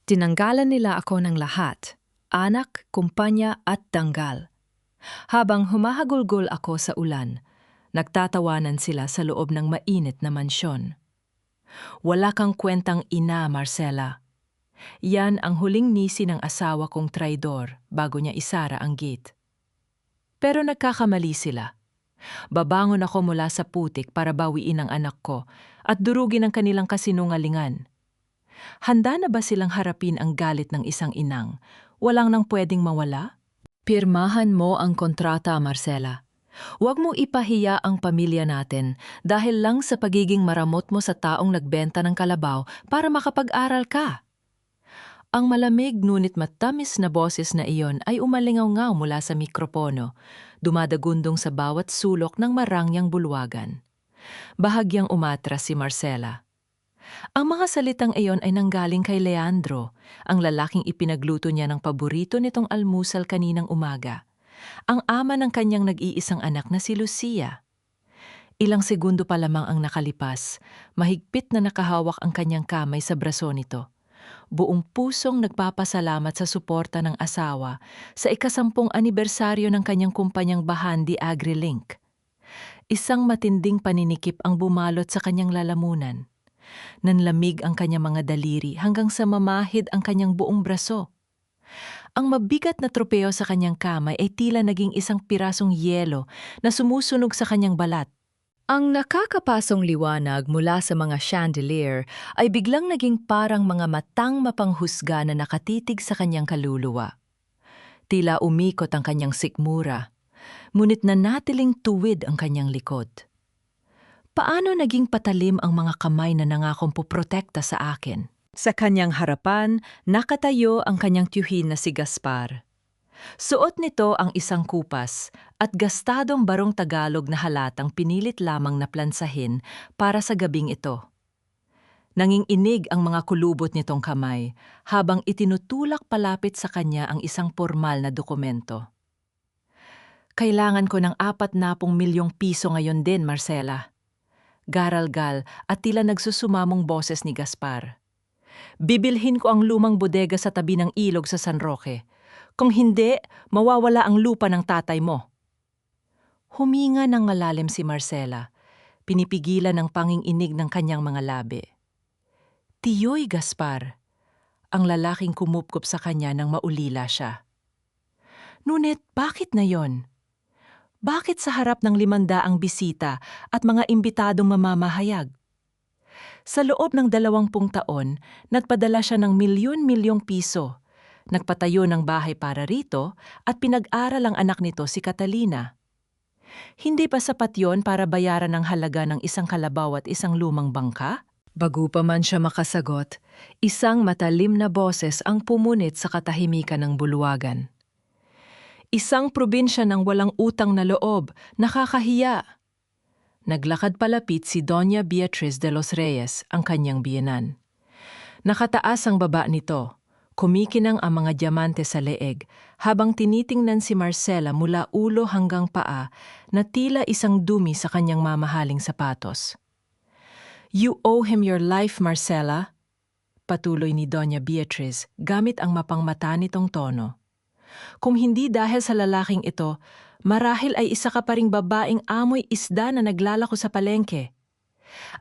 Tinanggalan nila ako ng lahat, anak, kumpanya at tanggal. Habang humahagulgol ako sa ulan, nagtatawanan sila sa loob ng mainit na mansyon. Wala kang kwentang ina, Marcela. Yan ang huling nisi ng asawa kong traidor bago niya isara ang gate. Pero nagkakamali sila. Babangon ako mula sa putik para bawiin ang anak ko at durugin ang kanilang kasinungalingan. Handa na ba silang harapin ang galit ng isang inang? Walang nang pwedeng mawala? Pirmahan mo ang kontrata, Marcela. Huwag mong ipahiya ang pamilya natin dahil lang sa pagiging maramot mo sa taong nagbenta ng kalabaw para makapag-aral ka. Ang malamig ngunit matamis na boses na iyon ay umalingaw-ngaw mula sa mikropono, dumadagundong sa bawat sulok ng marangyang bulwagan. Bahagyang umatras si Marcela. Ang mga salitang iyon ay nanggaling kay Leandro, ang lalaking ipinagluto niya ng paborito nitong almusal kaninang umaga. Ang ama ng kanyang nag-iisang anak na si Lucia. Ilang segundo pa lamang ang nakalipas, mahigpit na nakahawak ang kanyang kamay sa braso nito. Buong pusong nagpapasalamat sa suporta ng asawa sa ika-10 anibersaryo ng kanyang kumpanyang Bahandi AgriLink. Isang matinding paninikip ang bumalot sa kanyang lalamunan. Nanlamig ang kanyang mga daliri hanggang sa mamahid ang kanyang buong braso. Ang mabigat na tropeo sa kanyang kamay ay tila naging isang pirasong yelo na sumusunog sa kanyang balat. Ang nakakapasong liwanag mula sa mga chandelier ay biglang naging parang mga matang mapanghusga na nakatitig sa kanyang kaluluwa. Tila umikot ang kanyang sikmura, ngunit nanatiling tuwid ang kanyang likod. Paano naging patalim ang mga kamay na nangakong poprotekta sa akin? Sa kanyang harapan, nakatayo ang kanyang tiyuhin na si Gaspar. Suot nito ang isang kupas at gastadong barong Tagalog na halatang pinilit lamang na plansahin para sa gabing ito. Nanginginig ang mga kulubot nitong kamay habang itinutulak palapit sa kanya ang isang pormal na dokumento. Kailangan ko ng 40 milyong piso ngayon din, Marcela. Garalgal at tila nagsusumamong boses ni Gaspar. Bibilhin ko ang lumang bodega sa tabi ng ilog sa San Roque. Kung hindi, mawawala ang lupa ng tatay mo. Huminga ng malalim si Marcela, pinipigilan ang panginginig ng kanyang mga labi. Tiyoy, Gaspar, ang lalaking kumupkup sa kanya nang maulila siya. Ngunit bakit na yon? Bakit sa harap ng 500 bisita at mga imbitadong mamamahayag? Sa loob ng 20 taon, nagpadala siya ng milyon-milyong piso. Nagpatayo ng bahay para rito at pinag-aral ang anak nito si Catalina. Hindi ba sapat yon para bayaran ang halaga ng isang kalabaw at isang lumang bangka? Bago pa man siya makasagot, isang matalim na boses ang pumunit sa katahimikan ng bulwagan. Isang probinsya ng walang utang na loob, nakakahiya. Naglakad palapit si Doña Beatriz de los Reyes, ang kanyang biyenan. Nakataas ang baba nito. Kumikinang ang mga diamante sa leeg habang tinitingnan si Marcela mula ulo hanggang paa na tila isang dumi sa kanyang mamahaling sapatos. You owe him your life, Marcela, patuloy ni Doña Beatriz gamit ang mapangmata nitong tono. Kung hindi dahil sa lalaking ito, marahil ay isa ka pa ring babaeng amoy isda na naglalako sa palengke.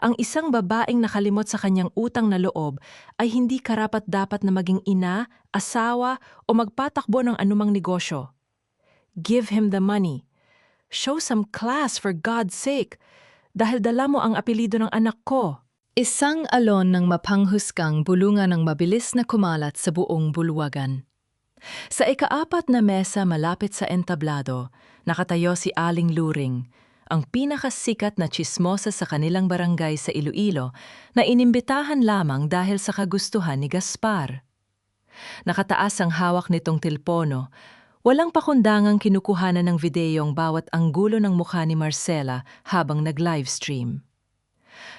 Ang isang babaeng nakalimot sa kanyang utang na loob ay hindi karapat-dapat na maging ina, asawa o magpatakbo ng anumang negosyo. Give him the money. Show some class for God's sake, dahil dala mo ang apelido ng anak ko. Isang alon ng mapanghusgang bulungan ng mabilis na kumalat sa buong bulwagan. Sa ika-4 na mesa malapit sa entablado, nakatayo si Aling Luring, ang pinakasikat na tsismosa sa kanilang barangay sa Iloilo na inimbitahan lamang dahil sa kagustuhan ni Gaspar. Nakataas ang hawak nitong tilpono, walang pakundangang kinukuhanan ng videong bawat anggulo ng mukha ni Marcela habang nag-livestream.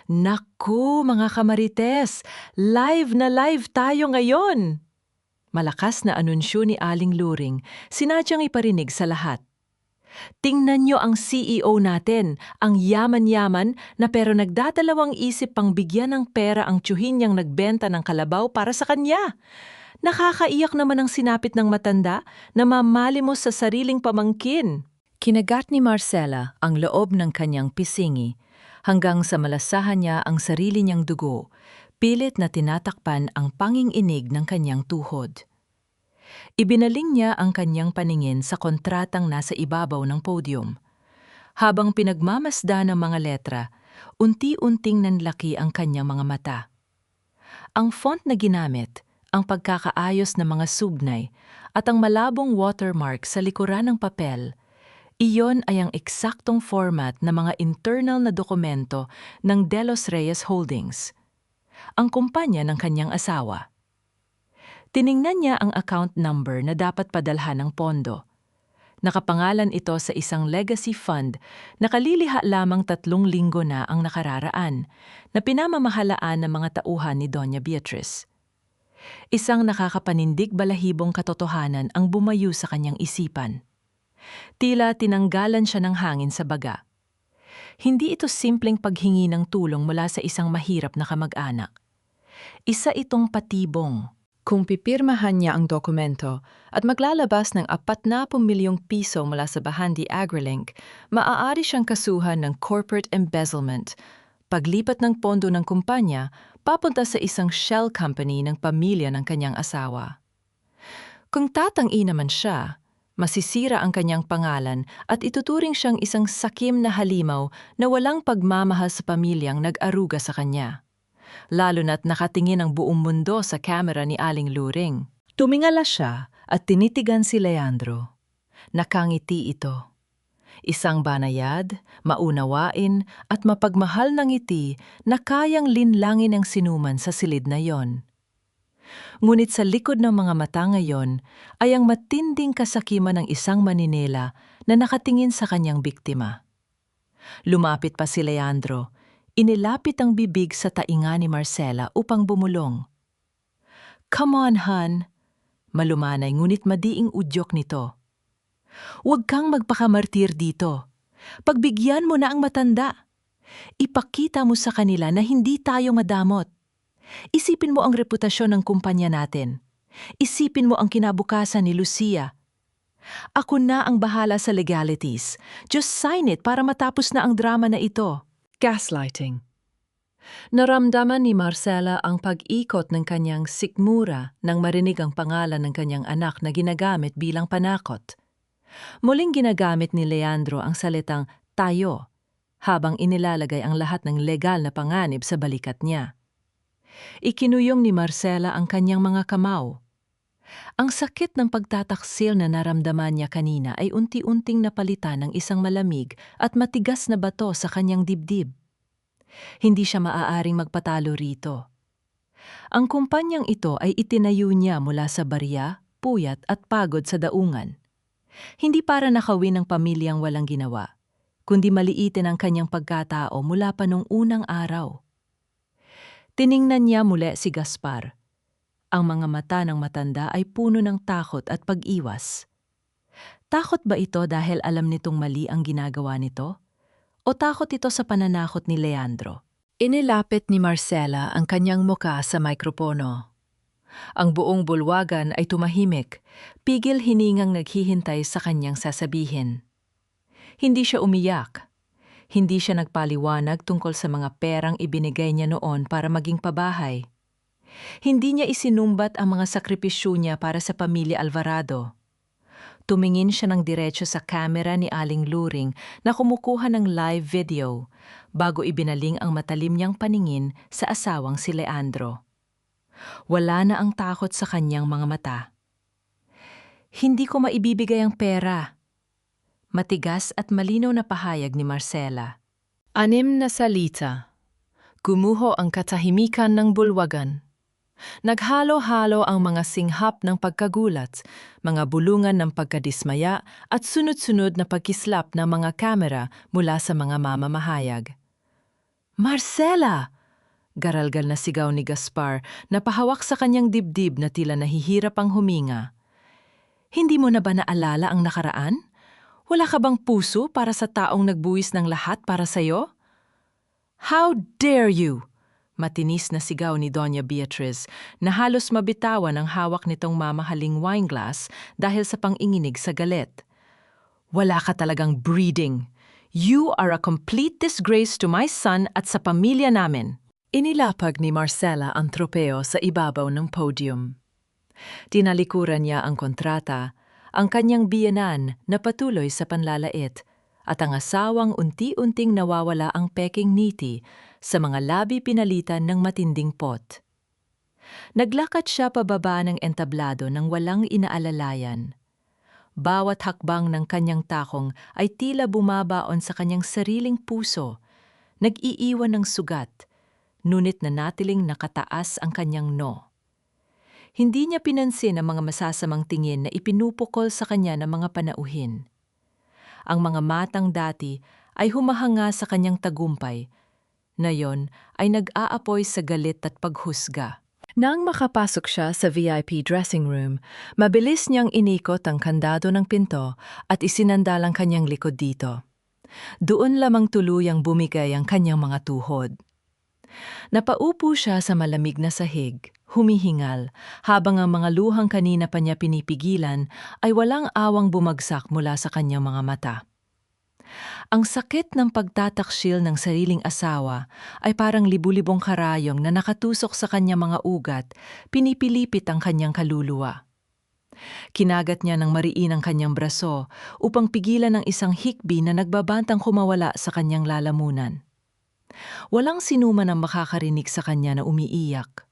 Naku, mga kamarites! Live na live tayo ngayon! Malakas na anunsyo ni Aling Luring, sinadyang iparinig sa lahat. Tingnan niyo ang CEO natin, ang yaman-yaman na pero nagdadalawang isip pang bigyan ng pera ang tiyuhin niyang nagbenta ng kalabaw para sa kanya. Nakakaiyak naman ang sinapit ng matanda na mamalimos sa sariling pamangkin. Kinagat ni Marcela ang loob ng kanyang pisingi hanggang sa malasahan niya ang sarili niyang dugo, pilit na tinatakpan ang panging-inig ng kanyang tuhod. Ibinaling niya ang kanyang paningin sa kontratang nasa ibabaw ng podium. Habang pinagmamasda ng mga letra, unti-unting nanlaki ang kanyang mga mata. Ang font na ginamit, ang pagkakaayos ng mga sugnay, at ang malabong watermark sa likuran ng papel, iyon ay ang eksaktong format ng mga internal na dokumento ng De Los Reyes Holdings, ang kumpanya ng kanyang asawa. Tiningnan niya ang account number na dapat padalhan ng pondo. Nakapangalan ito sa isang legacy fund na kaliliha lamang 3 linggo na ang nakararaan na pinamamahalaan ng mga tauhan ni Doña Beatriz. Isang nakakapanindig balahibong katotohanan ang bumayo sa kanyang isipan. Tila tinanggalan siya ng hangin sa baga. Hindi ito simpleng paghingi ng tulong mula sa isang mahirap na kamag-anak. Isa itong patibong. Kung pipirmahan niya ang dokumento at maglalabas ng 40 milyong piso mula sa Bahandi AgriLink, maaari siyang kasuhan ng corporate embezzlement. Paglipat ng pondo ng kumpanya, papunta sa isang shell company ng pamilya ng kanyang asawa. Kung tatangi naman siya, masisira ang kanyang pangalan at ituturing siyang isang sakim na halimaw na walang pagmamahal sa pamilyang nag-aruga sa kanya. Lalo na't nakatingin ang buong mundo sa kamera ni Aling Luring. Tumingala siya at tinitigan si Leandro. Nakangiti ito. Isang banayad, maunawain at mapagmahal na ngiti na kayang linlangin ang sinuman sa silid na yon. Ngunit sa likod ng mga mata ngayon ay ang matinding kasakiman ng isang maninela na nakatingin sa kanyang biktima. Lumapit pa si Leandro, inilapit ang bibig sa tainga ni Marcela upang bumulong. "Come on, Han," malumanay ngunit madiing udyok nito. "Huwag kang magpakamartir dito. Pagbigyan mo na ang matanda. Ipakita mo sa kanila na hindi tayo madamot. Isipin mo ang reputasyon ng kumpanya natin. Isipin mo ang kinabukasan ni Lucia. Ako na ang bahala sa legalities. Just sign it para matapos na ang drama na ito." Gaslighting. Naramdaman ni Marcela ang pag-ikot ng kanyang sikmura nang marinig ang pangalan ng kanyang anak na ginagamit bilang panakot. Muling ginagamit ni Leandro ang salitang tayo habang inilalagay ang lahat ng legal na panganib sa balikat niya. Ikinuyong ni Marcela ang kanyang mga kamao. Ang sakit ng pagtataksil na naramdaman niya kanina ay unti-unting napalitan ng isang malamig at matigas na bato sa kanyang dibdib. Hindi siya maaaring magpatalo rito. Ang kumpanyang ito ay itinayo niya mula sa barya, puyat at pagod sa daungan. Hindi para nakawin ng pamilyang walang ginawa, kundi maliitin ang kanyang pagkatao mula pa nung unang araw. Tiningnan niya muli si Gaspar. Ang mga mata ng matanda ay puno ng takot at pag-iwas. Takot ba ito dahil alam nitong mali ang ginagawa nito? O takot ito sa pananakot ni Leandro? Inilapit ni Marcela ang kanyang muka sa mikropono. Ang buong bulwagan ay tumahimik, pigil hiningang naghihintay sa kanyang sasabihin. Hindi siya umiyak. Hindi siya nagpaliwanag tungkol sa mga perang ibinigay niya noon para maging pabahay. Hindi niya isinumbat ang mga sakripisyo niya para sa pamilya Alvarado. Tumingin siya ng diretso sa kamera ni Aling Luring na kumukuha ng live video bago ibinaling ang matalim niyang paningin sa asawang si Leandro. Wala na ang takot sa kanyang mga mata. "Hindi ko maibibigay ang pera." Matigas at malinaw na pahayag ni Marcela. 6 na salita. Gumuho ang katahimikan ng bulwagan. Naghalo-halo ang mga singhap ng pagkagulat, mga bulungan ng pagkadismaya at sunod-sunod na pagkislap ng mga kamera mula sa mga mamamahayag. "Marcela!" Garalgal na sigaw ni Gaspar na pahawak sa kanyang dibdib na tila nahihirap ang huminga. "Hindi mo na ba naalala ang nakaraan? Wala ka bang puso para sa taong nagbuwis ng lahat para sa'yo?" "How dare you!" Matinis na sigaw ni Doña Beatriz na halos mabitawan ang hawak nitong mamahaling wine glass dahil sa panginginig sa galit. Wala ka talagang breeding. You are a complete disgrace to my son at sa pamilya namin. Inilapag ni Marcela ang tropeo sa ibabaw ng podium. Tinalikuran niya ang kontrata, ang kanyang biyenan na patuloy sa panlalait, at ang asawang unti-unting nawawala ang peking ngiti sa mga labi pinalitan ng matinding pot. Naglakad siya pababa ng entablado ng walang inaalalayan. Bawat hakbang ng kanyang takong ay tila bumabaon sa kanyang sariling puso, nag-iiwan ng sugat, ngunit nanatiling nakataas ang kanyang no. Hindi niya pinansin ang mga masasamang tingin na ipinupukol sa kanya ng mga panauhin. Ang mga matang dati ay humahanga sa kanyang tagumpay, ngayon ay nag-aapoy sa galit at paghusga. Nang makapasok siya sa VIP dressing room, mabilis niyang inikot ang kandado ng pinto at isinandalang kanyang likod dito. Doon lamang tuluyang bumigay ang kanyang mga tuhod. Napaupo siya sa malamig na sahig, humihingal, habang ang mga luhang kanina pa niya pinipigilan ay walang awang bumagsak mula sa kanyang mga mata. Ang sakit ng pagtataksil ng sariling asawa ay parang libu-libong karayom na nakatusok sa kanyang mga ugat, pinipilipit ang kanyang kaluluwa. Kinagat niya ng mariin ang kanyang braso upang pigilan ang isang hikbi na nagbabantang kumawala sa kanyang lalamunan. Walang sinuman ang makakarinig sa kanya na umiiyak.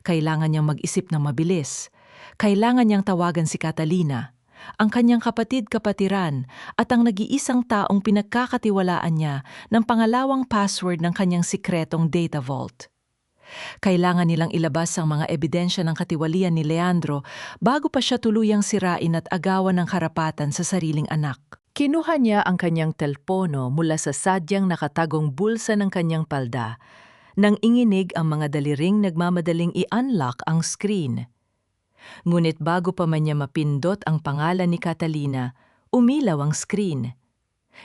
Kailangan niyang mag-isip ng mabilis. Kailangan niyang tawagan si Catalina, ang kanyang kapatid-kapatiran at ang nag-iisang taong pinagkakatiwalaan niya ng pangalawang password ng kanyang sikretong data vault. Kailangan nilang ilabas ang mga ebidensya ng katiwalian ni Leandro bago pa siya tuluyang sirain at agawan ng karapatan sa sariling anak. Kinuha niya ang kanyang telpono mula sa sadyang nakatagong bulsa ng kanyang palda nang inginig ang mga daliring nagmamadaling i-unlock ang screen. Ngunit bago pa man niya mapindot ang pangalan ni Catalina, umilaw ang screen.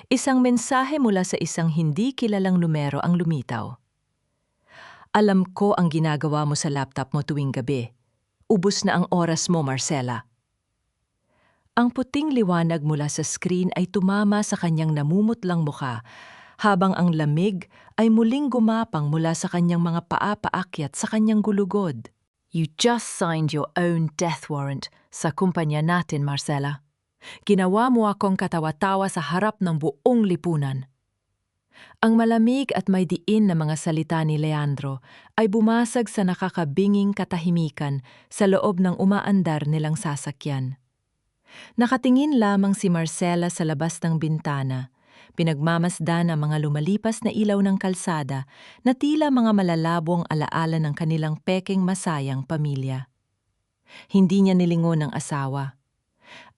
Isang mensahe mula sa isang hindi kilalang numero ang lumitaw. Alam ko ang ginagawa mo sa laptop mo tuwing gabi. Ubus na ang oras mo, Marcela. Ang puting liwanag mula sa screen ay tumama sa kanyang namumutlang mukha, habang ang lamig ay muling gumapang mula sa kanyang mga paa paakyat sa kanyang gulugod. You just signed your own death warrant sa kumpanya natin, Marcela. Ginawa mo akong katawa-tawa sa harap ng buong lipunan. Ang malamig at may diin na mga salita ni Leandro ay bumasag sa nakakabinging katahimikan sa loob ng umaandar nilang sasakyan. Nakatingin lamang si Marcela sa labas ng bintana, pinagmamasdan ang mga lumalipas na ilaw ng kalsada na tila mga malalabong alaala ng kanilang peking masayang pamilya. Hindi niya nilingon ang asawa.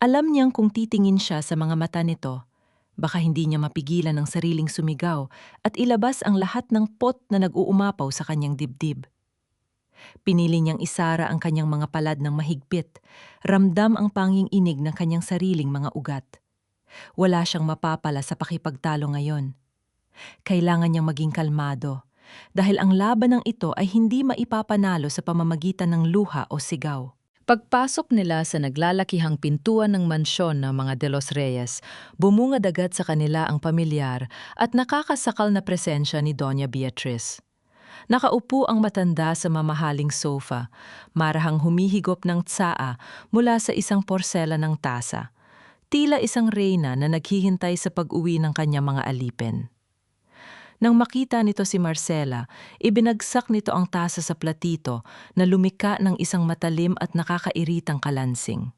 Alam niyang kung titingin siya sa mga mata nito, baka hindi niya mapigilan ang sariling sumigaw at ilabas ang lahat ng pot na nag-uumapaw sa kanyang dibdib. Pinili niyang isara ang kanyang mga palad ng mahigpit, ramdam ang panging inig ng kanyang sariling mga ugat. Wala siyang mapapala sa pakipagtalo ngayon. Kailangan niyang maging kalmado, dahil ang laban ng ito ay hindi maipapanalo sa pamamagitan ng luha o sigaw. Pagpasok nila sa naglalakihang pintuan ng mansyon ng mga De Los Reyes, bumungad agad sa kanila ang pamilyar at nakakasakal na presensya ni Doña Beatriz. Nakaupo ang matanda sa mamahaling sofa, marahang humihigop ng tsaa mula sa isang porselanang tasa. Tila isang reyna na naghihintay sa pag-uwi ng kanyang mga alipin. Nang makita nito si Marcela, ibinagsak nito ang tasa sa platito na lumika ng isang matalim at nakakairitang kalansing.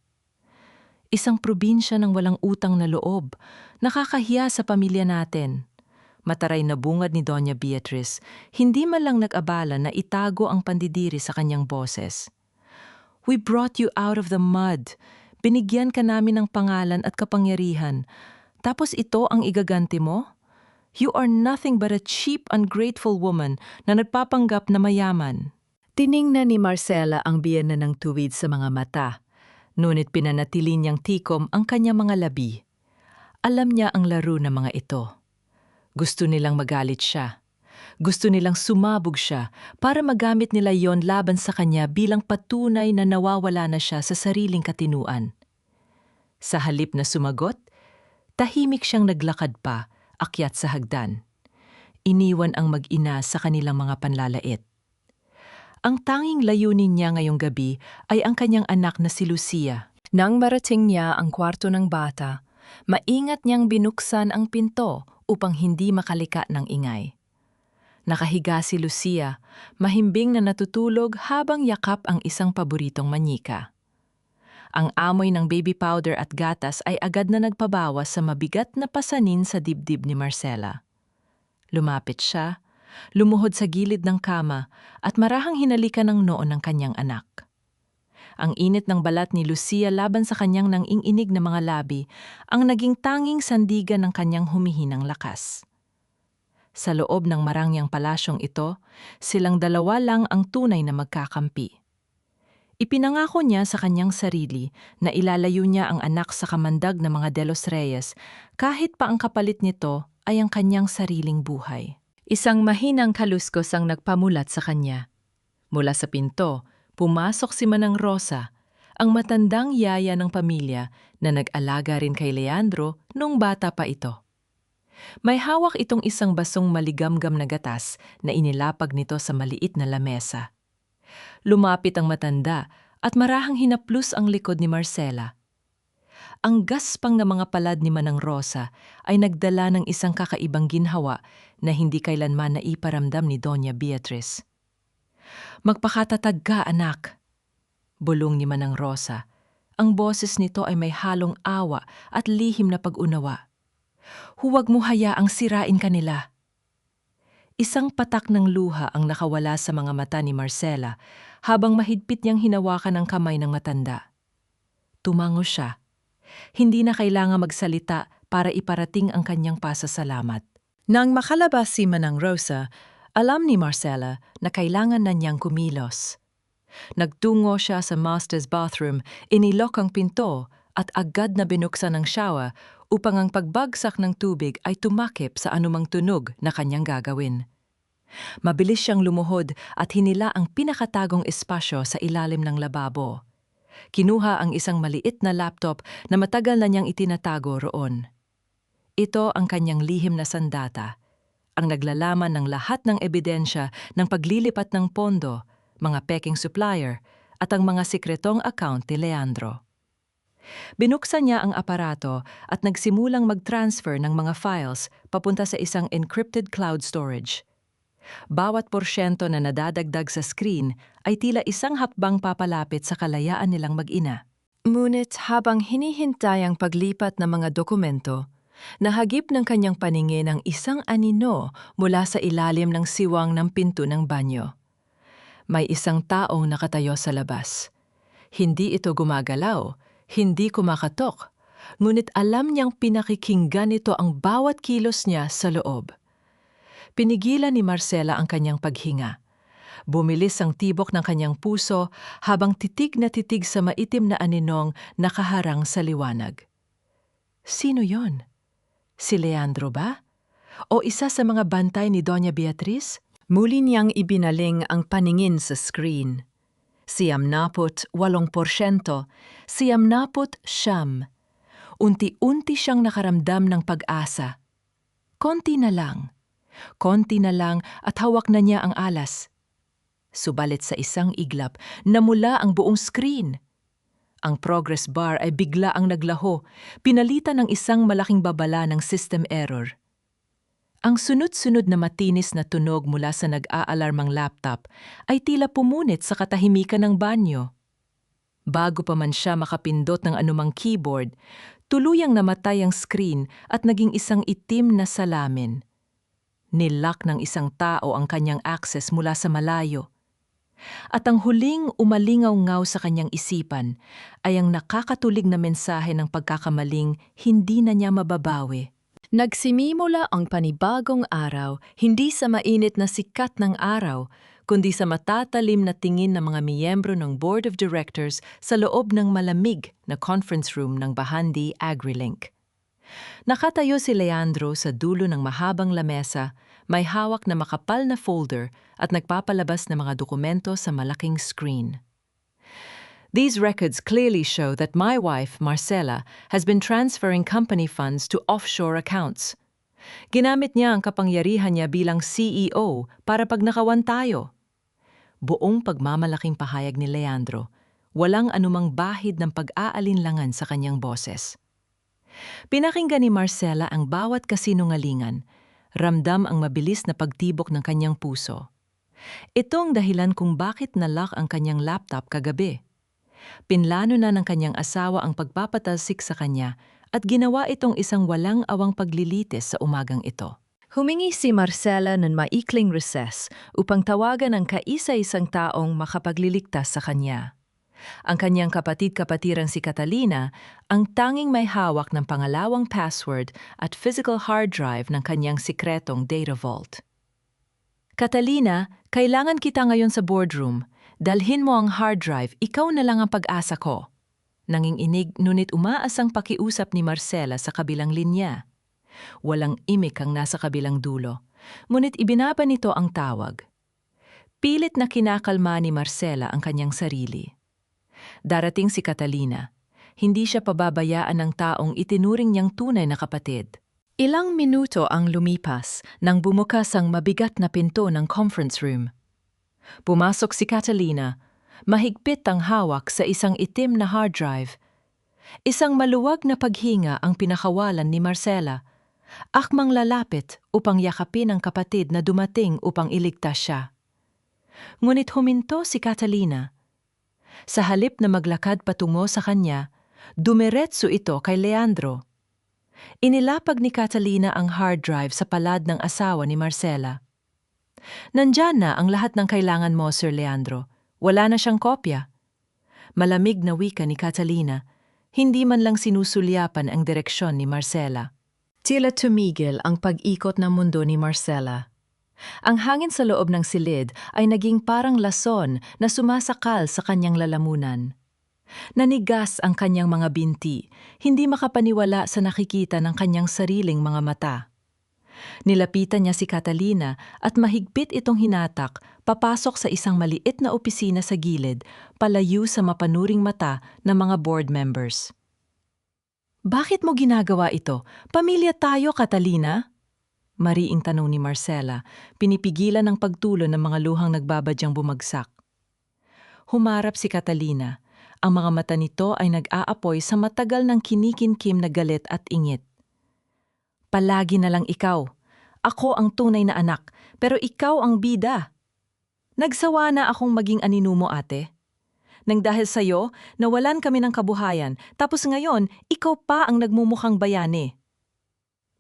Isang probinsya ng walang utang na loob, nakakahiya sa pamilya natin. Mataray na bungad ni Doña Beatriz, hindi man lang nag-abala na itago ang pandidiri sa kanyang boses. We brought you out of the mud. Binigyan ka namin ng pangalan at kapangyarihan. Tapos ito ang igaganti mo? You are nothing but a cheap, ungrateful woman na nagpapanggap na mayaman. Tiningnan ni Marcela ang biyenan ng tuwid sa mga mata, ngunit pinanatili niyang tikom ang kanyang mga labi. Alam niya ang laro ng mga ito. Gusto nilang magalit siya. Gusto nilang sumabog siya para magamit nila yon laban sa kanya bilang patunay na nawawala na siya sa sariling katinuan. Sa halip na sumagot, tahimik siyang naglakad pa, akyat sa hagdan. Iniwan ang mag-ina sa kanilang mga panlalait. Ang tanging layunin niya ngayong gabi ay ang kanyang anak na si Lucia. Nang marating niya ang kwarto ng bata, maingat niyang binuksan ang pinto upang hindi makalika ng ingay. Nakahiga si Lucia, mahimbing na natutulog habang yakap ang isang paboritong manyika. Ang amoy ng baby powder at gatas ay agad na nagpabawas sa mabigat na pasanin sa dibdib ni Marcela. Lumapit siya, lumuhod sa gilid ng kama at marahang hinalikan ng noo ng kanyang anak. Ang init ng balat ni Lucia laban sa kanyang nang-inig na mga labi ang naging tanging sandigan ng kanyang humihinang lakas. Sa loob ng marangyang palasyong ito, silang dalawa lang ang tunay na magkakampi. Ipinangako niya sa kanyang sarili na ilalayo niya ang anak sa kamandag na mga De Los Reyes kahit pa ang kapalit nito ay ang kanyang sariling buhay. Isang mahinang kaluskos ang nagpamulat sa kanya. Mula sa pinto, pumasok si Manang Rosa, ang matandang yaya ng pamilya na nag-alaga rin kay Leandro nung bata pa ito. May hawak itong isang basong maligamgam na gatas na inilapag nito sa maliit na lamesa. Lumapit ang matanda at marahang hinaplos ang likod ni Marcela. Ang gaspang na mga palad ni Manang Rosa ay nagdala ng isang kakaibang ginhawa na hindi kailanman naiparamdam ni Doña Beatriz. "Magpakatatag ka, anak," bulong ni Manang Rosa. Ang boses nito ay may halong awa at lihim na pag-unawa. "Huwag mo hayaang sirain kanila." Isang patak ng luha ang nakawala sa mga mata ni Marcela habang mahigpit niyang hinawakan ang kamay ng matanda. Tumango siya. Hindi na kailangang magsalita para iparating ang kanyang pasasalamat. Nang makalabas si Manang Rosa, alam ni Marcela na kailangan na niyang kumilos. Nagtungo siya sa master's bathroom, inilok ang pinto at agad na binuksan ang shower upang ang pagbagsak ng tubig ay tumakip sa anumang tunog na kanyang gagawin. Mabilis siyang lumuhod at hinila ang pinakatagong espasyo sa ilalim ng lababo. Kinuha ang isang maliit na laptop na matagal na niyang itinatago roon. Ito ang kanyang lihim na sandata, ang naglalaman ng lahat ng ebidensya ng paglilipat ng pondo, mga peking supplier, at ang mga sikretong account ni Leandro. Binuksan niya ang aparato at nagsimulang mag-transfer ng mga files papunta sa isang encrypted cloud storage. Bawat porsyento na nadadagdag sa screen ay tila isang hakbang papalapit sa kalayaan nilang mag-ina. Ngunit habang hinihintay ang paglipat ng mga dokumento, nahagip ng kanyang paningin ang isang anino mula sa ilalim ng siwang ng pinto ng banyo. May isang taong nakatayo sa labas. Hindi ito gumagalaw, hindi kumakatok, ngunit alam niyang pinakikinggan nito ang bawat kilos niya sa loob. Pinigilan ni Marcela ang kanyang paghinga. Bumilis ang tibok ng kanyang puso habang titig na titig sa maitim na aninong nakaharang sa liwanag. Sino yon? Si Leandro ba? O isa sa mga bantay ni Doña Beatriz? Muli niyang ibinaling ang paningin sa screen. 98%, 99%. Unti-unti siyang nakaramdam ng pag-asa. Konti na lang at hawak na niya ang alas. Subalit sa isang iglap, namula ang buong screen. Ang progress bar ay bigla ang naglaho, pinalitan ng isang malaking babala ng system error. Ang sunod-sunod na matinis na tunog mula sa nag-aalarmang laptop ay tila pumunit sa katahimikan ng banyo. Bago pa man siya makapindot ng anumang keyboard, tuluyang namatay ang screen at naging isang itim na salamin. Nilock ng isang tao ang kanyang access mula sa malayo. At ang huling umalingaw-ngaw sa kanyang isipan ay ang nakakatulig na mensahe ng pagkakamaling hindi na niya mababawi. Nagsimimula ang panibagong araw hindi sa mainit na sikat ng araw, kundi sa matatalim na tingin ng mga miyembro ng Board of Directors sa loob ng malamig na conference room ng Bahandi AgriLink. Nakatayo si Leandro sa dulo ng mahabang lamesa, May hawak na makapal na folder at nagpapalabas ng mga dokumento sa malaking screen. These records clearly show that my wife, Marcela, has been transferring company funds to offshore accounts. Ginamit niya ang kapangyarihan niya bilang CEO para pagnakawan tayo. Buong pagmamalaking pahayag ni Leandro, walang anumang bahid ng pag-aalinlangan sa kanyang boses. Pinakinggan ni Marcela ang bawat kasinungalingan, ramdam ang mabilis na pagtibok ng kanyang puso. Ito ang dahilan kung bakit nalock ang kanyang laptop kagabi. Pinlano na ng kanyang asawa ang pagpapatalsik sa kanya at ginawa itong isang walang awang paglilitis sa umagang ito. Humingi si Marcela ng maikling recess upang tawagan ang kaisa-isang taong makapagliligtas sa kanya. Ang kanyang kapatid-kapatirang si Catalina ang tanging may hawak ng pangalawang password at physical hard drive ng kanyang sikretong data vault. Catalina, kailangan kita ngayon sa boardroom. Dalhin mo ang hard drive, ikaw na lang ang pag-asa ko. Nanginginig ngunit umaasang pakiusap ni Marcela sa kabilang linya. Walang imik ang nasa kabilang dulo, ngunit ibinaba nito ang tawag. Pilit na kinakalma ni Marcela ang kanyang sarili. Darating si Catalina. Hindi siya pababayaan ng taong itinuring niyang tunay na kapatid. Ilang minuto ang lumipas nang bumukas ang mabigat na pinto ng conference room. Pumasok si Catalina, mahigpit ang hawak sa isang itim na hard drive. Isang maluwag na paghinga ang pinakawalan ni Marcela. Akmang lalapit upang yakapin ang kapatid na dumating upang iligtas siya. Ngunit huminto si Catalina. Sa halip na maglakad patungo sa kanya, dumiretso ito kay Leandro. Inilapag ni Catalina ang hard drive sa palad ng asawa ni Marcela. Nandyan na ang lahat ng kailangan mo, Sir Leandro. Wala na siyang kopya. Malamig na wika ni Catalina, hindi man lang sinusulyapan ang direksyon ni Marcela. Tila tumigil ang pag-ikot ng mundo ni Marcela. Ang hangin sa loob ng silid ay naging parang lason na sumasakal sa kanyang lalamunan. Nanigas ang kanyang mga binti, hindi makapaniwala sa nakikita ng kanyang sariling mga mata. Nilapitan niya si Catalina at mahigpit itong hinatak papasok sa isang maliit na opisina sa gilid, palayo sa mapanuring mata ng mga board members. Bakit mo ginagawa ito? Pamilya tayo, Catalina? Mariing tanong ni Marcela, pinipigilan ng pagtulo ng mga luhang nagbabadyang bumagsak. Humarap si Catalina. Ang mga mata nito ay nag-aapoy sa matagal ng kinikinkim na galit at ingit. Palagi na lang ikaw. Ako ang tunay na anak, pero ikaw ang bida. Nagsawa na akong maging anino mo, ate. Nang dahil sa'yo, nawalan kami ng kabuhayan, tapos ngayon, ikaw pa ang nagmumukhang bayani.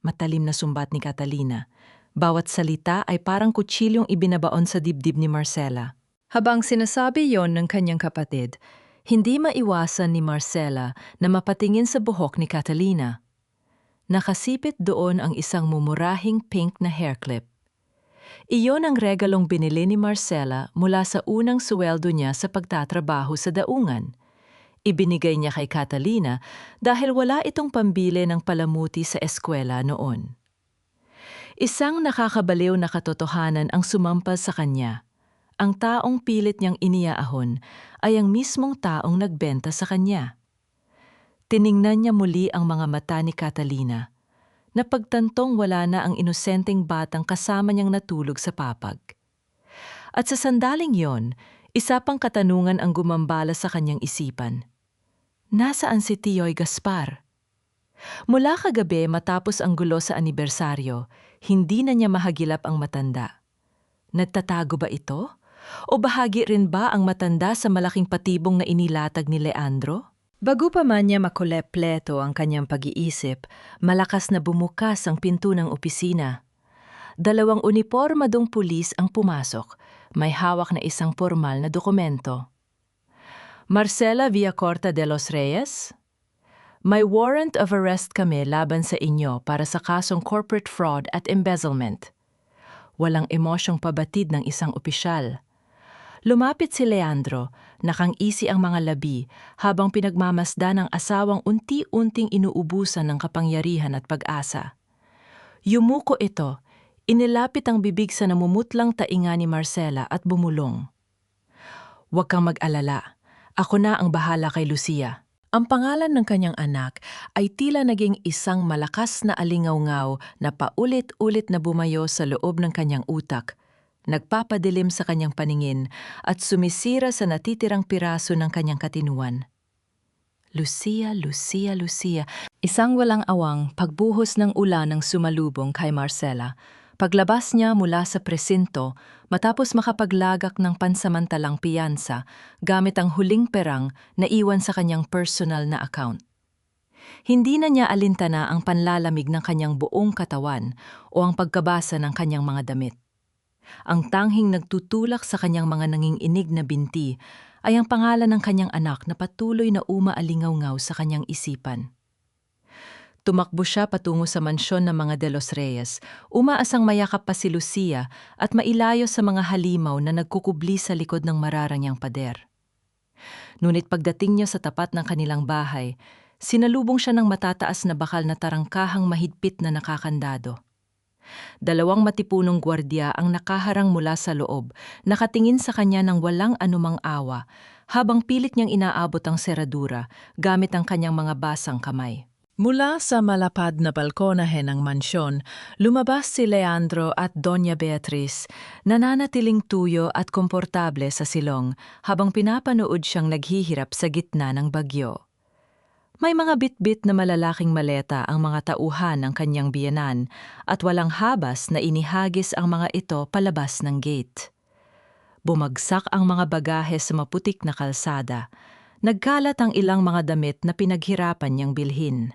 Matalim na sumbat ni Catalina. Bawat salita ay parang kutsilyong ibinabaon sa dibdib ni Marcela. Habang sinasabi yon ng kanyang kapatid, hindi maiwasan ni Marcela na mapatingin sa buhok ni Catalina. Nakasipit doon ang isang mumurahing pink na hair clip. Iyon ang regalong binili ni Marcela mula sa unang suweldo niya sa pagtatrabaho sa daungan. Ibinigay niya kay Catalina dahil wala itong pambili ng palamuti sa eskwela noon. Isang nakakabaliw na katotohanan ang sumampas sa kanya. Ang taong pilit niyang iniaahon ay ang mismong taong nagbenta sa kanya. Tiningnan niya muli ang mga mata ni Catalina. Napagtantong wala na ang inosenteng batang kasama niyang natulog sa papag. At sa sandaling yon, isa pang katanungan ang gumambala sa kanyang isipan. Nasaan si Tioy Gaspar? Mula kagabi matapos ang gulo sa anibersaryo, hindi na niya mahagilap ang matanda. Nagtatago ba ito? O bahagi rin ba ang matanda sa malaking patibong na inilatag ni Leandro? Bago pa man niya makulepleto ang kanyang pag-iisip, malakas na bumukas ang pinto ng opisina. 2 unipormadong pulis ang pumasok, may hawak na isang formal na dokumento. Marcela Villacorta de los Reyes? May warrant of arrest kami laban sa inyo para sa kasong corporate fraud at embezzlement. Walang emosyong pabatid ng isang opisyal. Lumapit si Leandro, nakang-isi ang mga labi habang pinagmamasda ng asawang unti-unting inuubusan ng kapangyarihan at pag-asa. Yumuko ito, Inilapit ang bibig sa namumutlang tainga ni Marcela at bumulong. "Huwag kang mag-alala. Ako na ang bahala kay Lucia." Ang pangalan ng kanyang anak ay tila naging isang malakas na alingawngaw na paulit-ulit na bumayo sa loob ng kanyang utak, nagpapadilim sa kanyang paningin at sumisira sa natitirang piraso ng kanyang katinuan. Lucia, Lucia, Lucia. Isang walang awang pagbuhos ng ulan ang sumalubong kay Marcela. Paglabas niya mula sa presinto, matapos makapaglagak ng pansamantalang piyansa gamit ang huling perang na iwan sa kanyang personal na account. Hindi na niya alintana ang panlalamig ng kanyang buong katawan o ang pagkabasa ng kanyang mga damit. Ang tanghing nagtutulak sa kanyang mga nanginginig na binti ay ang pangalan ng kanyang anak na patuloy na umaalingawngaw sa kanyang isipan. Tumakbo siya patungo sa mansyon ng mga De Los Reyes, umaasang mayakap pa si Lucia at mailayo sa mga halimaw na nagkukubli sa likod ng mararangyang pader. Ngunit pagdating niya sa tapat ng kanilang bahay, sinalubong siya ng matataas na bakal na tarangkahang mahigpit na nakakandado. Dalawang matipunong gwardiya ang nakaharang mula sa loob, nakatingin sa kanya ng walang anumang awa, habang pilit niyang inaabot ang seradura gamit ang kanyang mga basang kamay. Mula sa malapad na balkonahe ng mansyon, lumabas si Leandro at Doña Beatriz, nananatiling tuyo at komportable sa silong habang pinapanood siyang naghihirap sa gitna ng bagyo. May mga bitbit na malalaking maleta ang mga tauhan ng kanyang biyenan at walang habas na inihagis ang mga ito palabas ng gate. Bumagsak ang mga bagahe sa maputik na kalsada. Nagkalat ang ilang mga damit na pinaghirapan niyang bilhin.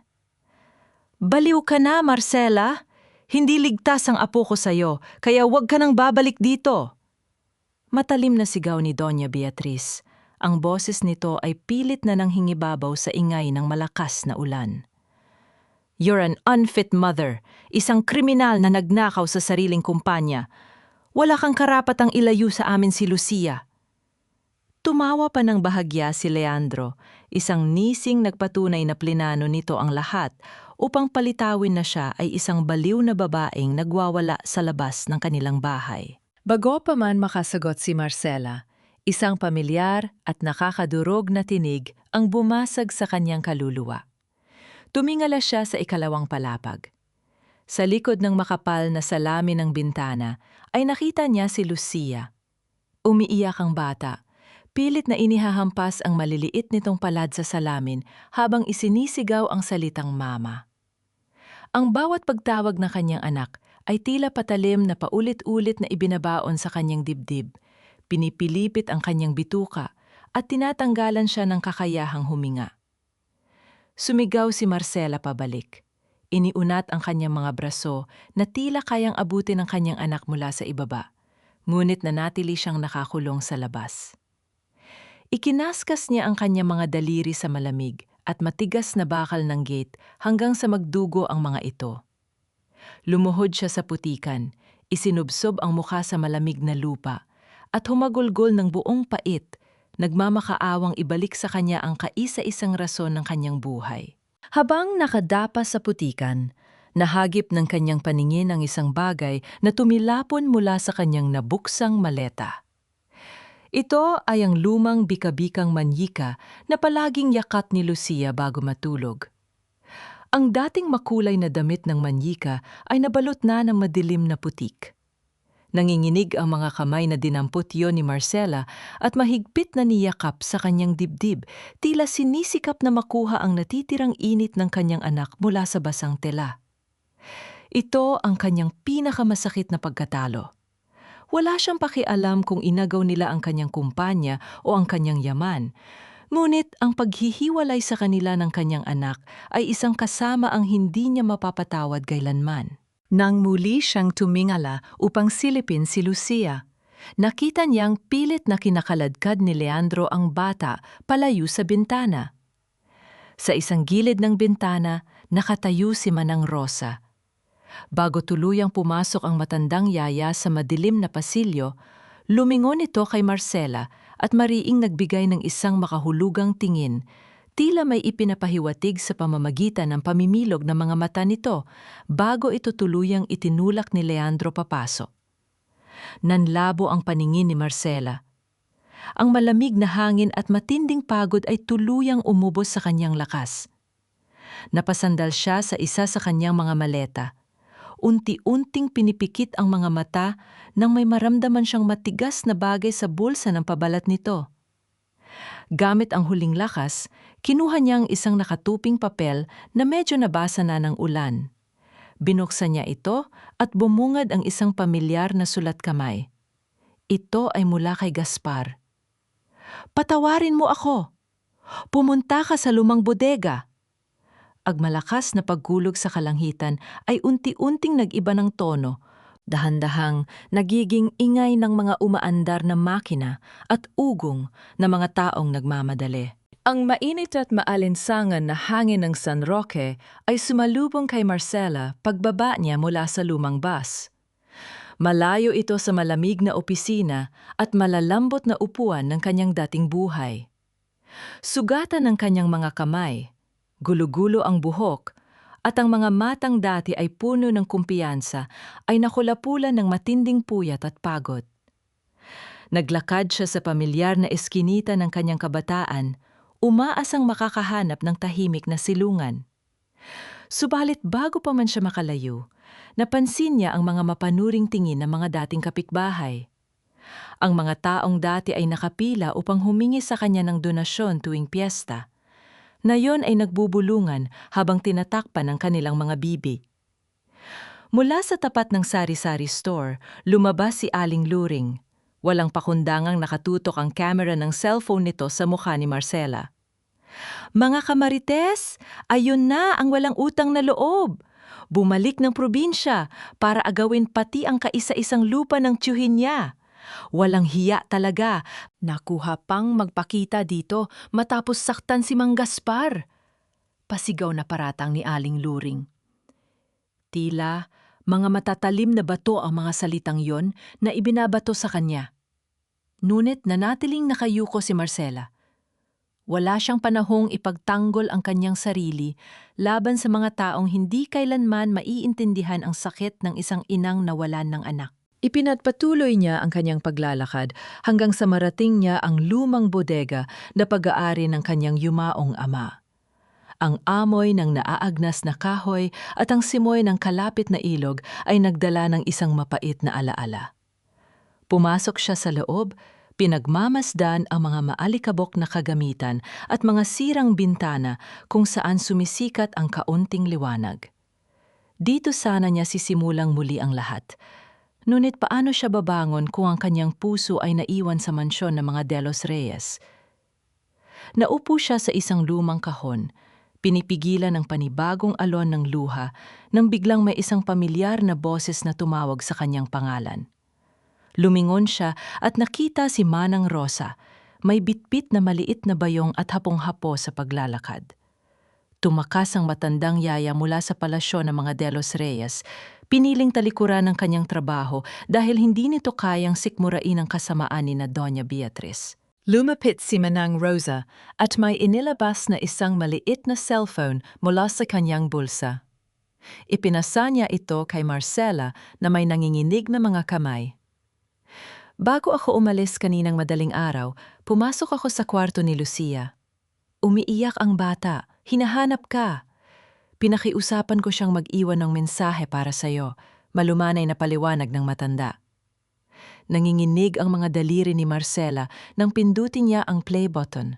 "Baliw ka na, Marcela! Hindi ligtas ang apo ko sa'yo, kaya huwag ka nang babalik dito!" Matalim na sigaw ni Doña Beatriz. Ang boses nito ay pilit na nanghingibabaw sa ingay ng malakas na ulan. "You're an unfit mother, isang kriminal na nagnakaw sa sariling kumpanya. Wala kang karapatang ilayo sa amin si Lucia." Tumawa pa ng bahagya si Leandro, isang nising nagpatunay na plinano nito ang lahat upang palitawin na siya ay isang baliw na babaeng nagwawala sa labas ng kanilang bahay. Bago pa man makasagot si Marcela, isang pamilyar at nakakadurog na tinig ang bumasag sa kanyang kaluluwa. Tumingala siya sa ikalawang palapag. Sa likod ng makapal na salamin ng bintana ay nakita niya si Lucia. Umiiyak ang bata. Pilit na inihahampas ang maliliit nitong palad sa salamin habang isinisigaw ang salitang mama. Ang bawat pagtawag ng kanyang anak ay tila patalim na paulit-ulit na ibinabaon sa kanyang dibdib. Pinipilipit ang kanyang bituka at tinatanggalan siya ng kakayahang huminga. Sumigaw si Marcela pabalik. Iniunat ang kanyang mga braso na tila kayang abutin ng kanyang anak mula sa ibaba, ngunit nanatili siyang nakakulong sa labas. Ikinaskas niya ang kanyang mga daliri sa malamig at matigas na bakal ng gate hanggang sa magdugo ang mga ito. Lumuhod siya sa putikan, isinubsob ang mukha sa malamig na lupa, at humagulgol ng buong pait, nagmamakaawang ibalik sa kanya ang kaisa-isang rason ng kanyang buhay. Habang nakadapa sa putikan, nahagip ng kanyang paningin ang isang bagay na tumilapon mula sa kanyang nabuksang maleta. Ito ay ang lumang bika-bikang manyika na palaging yakat ni Lucia bago matulog. Ang dating makulay na damit ng manyika ay nabalot na ng madilim na putik. Nanginginig ang mga kamay na dinampot yon ni Marcela at mahigpit na niyakap sa kanyang dibdib, tila sinisikap na makuha ang natitirang init ng kanyang anak mula sa basang tela. Ito ang kanyang pinakamasakit na pagkatalo. Wala siyang pakialam kung inagaw nila ang kanyang kumpanya o ang kanyang yaman. Ngunit ang paghihiwalay sa kanila ng kanyang anak ay isang kasama ang hindi niya mapapatawad kailanman. Nang muli siyang tumingala upang silipin si Lucia, nakita niyang pilit na kinakaladkad ni Leandro ang bata palayo sa bintana. Sa isang gilid ng bintana, nakatayo si Manang Rosa. Bago tuluyang pumasok ang matandang yaya sa madilim na pasilyo, lumingon ito kay Marcela at mariing nagbigay ng isang makahulugang tingin, Tila may ipinapahiwatig sa pamamagitan ng pamimilog ng mga mata nito bago ito tuluyang itinulak ni Leandro papasok. Nanlabo ang paningin ni Marcela. Ang malamig na hangin at matinding pagod ay tuluyang umubos sa kanyang lakas. Napasandal siya sa isa sa kanyang mga maleta. Unti-unting pinipikit ang mga mata nang may maramdaman siyang matigas na bagay sa bulsa ng pabalat nito. Gamit ang huling lakas, kinuha niya ang isang nakatuping papel na medyo nabasa na ng ulan. Binuksan niya ito at bumungad ang isang pamilyar na sulat kamay. Ito ay mula kay Gaspar. "Patawarin mo ako! Pumunta ka sa lumang bodega." Agmalakas na pagkulog sa kalangitan ay unti-unting nag-iba ng tono. Dahan-dahang nagiging ingay ng mga umaandar na makina at ugong na mga taong nagmamadali. Ang mainit at maalinsangan na hangin ng San Roque ay sumalubong kay Marcela pagbaba niya mula sa lumang bus. Malayo ito sa malamig na opisina at malalambot na upuan ng kanyang dating buhay. Sugatan ng kanyang mga kamay, gulo-gulo ang buhok, at ang mga matang dati ay puno ng kumpiyansa ay nakulapulan ng matinding puyat at pagod. Naglakad siya sa pamilyar na eskinita ng kanyang kabataan, umaasang makakahanap ng tahimik na silungan. Subalit bago pa man siya makalayo, napansin niya ang mga mapanuring tingin ng mga dating kapitbahay. Ang mga taong dati ay nakapila upang humingi sa kanya ng donasyon tuwing piyesta, na yon ay nagbubulungan habang tinatakpan ang kanilang mga bibi. Mula sa tapat ng sari-sari store, lumabas si Aling Luring. Walang pakundangang nakatutok ang camera ng cellphone nito sa mukha ni Marcela. "Mga kamarites, ayun na ang walang utang na loob! Bumalik ng probinsya para agawin pati ang kaisa-isang lupa ng tiyuhin niya. Walang hiya talaga, nakuha pang magpakita dito matapos saktan si Mang Gaspar." Pasigaw na paratang ni Aling Luring. Tila mga matatalim na bato ang mga salitang yon na ibinabato sa kanya. Ngunit nanatiling nakayuko si Marcela. Wala siyang panahong ipagtanggol ang kanyang sarili laban sa mga taong hindi kailanman maiintindihan ang sakit ng isang inang nawalan ng anak. Ipinagpatuloy niya ang kanyang paglalakad hanggang sa marating niya ang lumang bodega na pag-aari ng kanyang yumaong ama. Ang amoy ng naaagnas na kahoy at ang simoy ng kalapit na ilog ay nagdala ng isang mapait na alaala. Pumasok siya sa loob, pinagmamasdan ang mga maalikabok na kagamitan at mga sirang bintana kung saan sumisikat ang kaunting liwanag. Dito sana niya sisimulang muli ang lahat. Ngunit paano siya babangon kung ang kanyang puso ay naiwan sa mansyon ng mga De Los Reyes? Naupo siya sa isang lumang kahon, pinipigilan ng panibagong alon ng luha nang biglang may isang pamilyar na boses na tumawag sa kanyang pangalan. Lumingon siya at nakita si Manang Rosa, may bitbit na maliit na bayong at hapong-hapo sa paglalakad. Tumakas ang matandang yaya mula sa palasyo ng mga De Los Reyes, piniling talikuran ng kanyang trabaho dahil hindi nito kayang sikmurain ang kasamaan ni na Doña Beatriz. Lumapit si Manang Rosa at may inilabas na isang maliit na cellphone mula sa kanyang bulsa. Ipinasa niya ito kay Marcela na may nanginginig na mga kamay. Bago ako umalis kaninang madaling araw, pumasok ako sa kwarto ni Lucia. Umiiyak ang bata, hinahanap ka. Pinakiusapan ko siyang mag-iwan ng mensahe para sa'yo, malumanay na paliwanag ng matanda. Nanginginig ang mga daliri ni Marcela nang pindutin niya ang play button.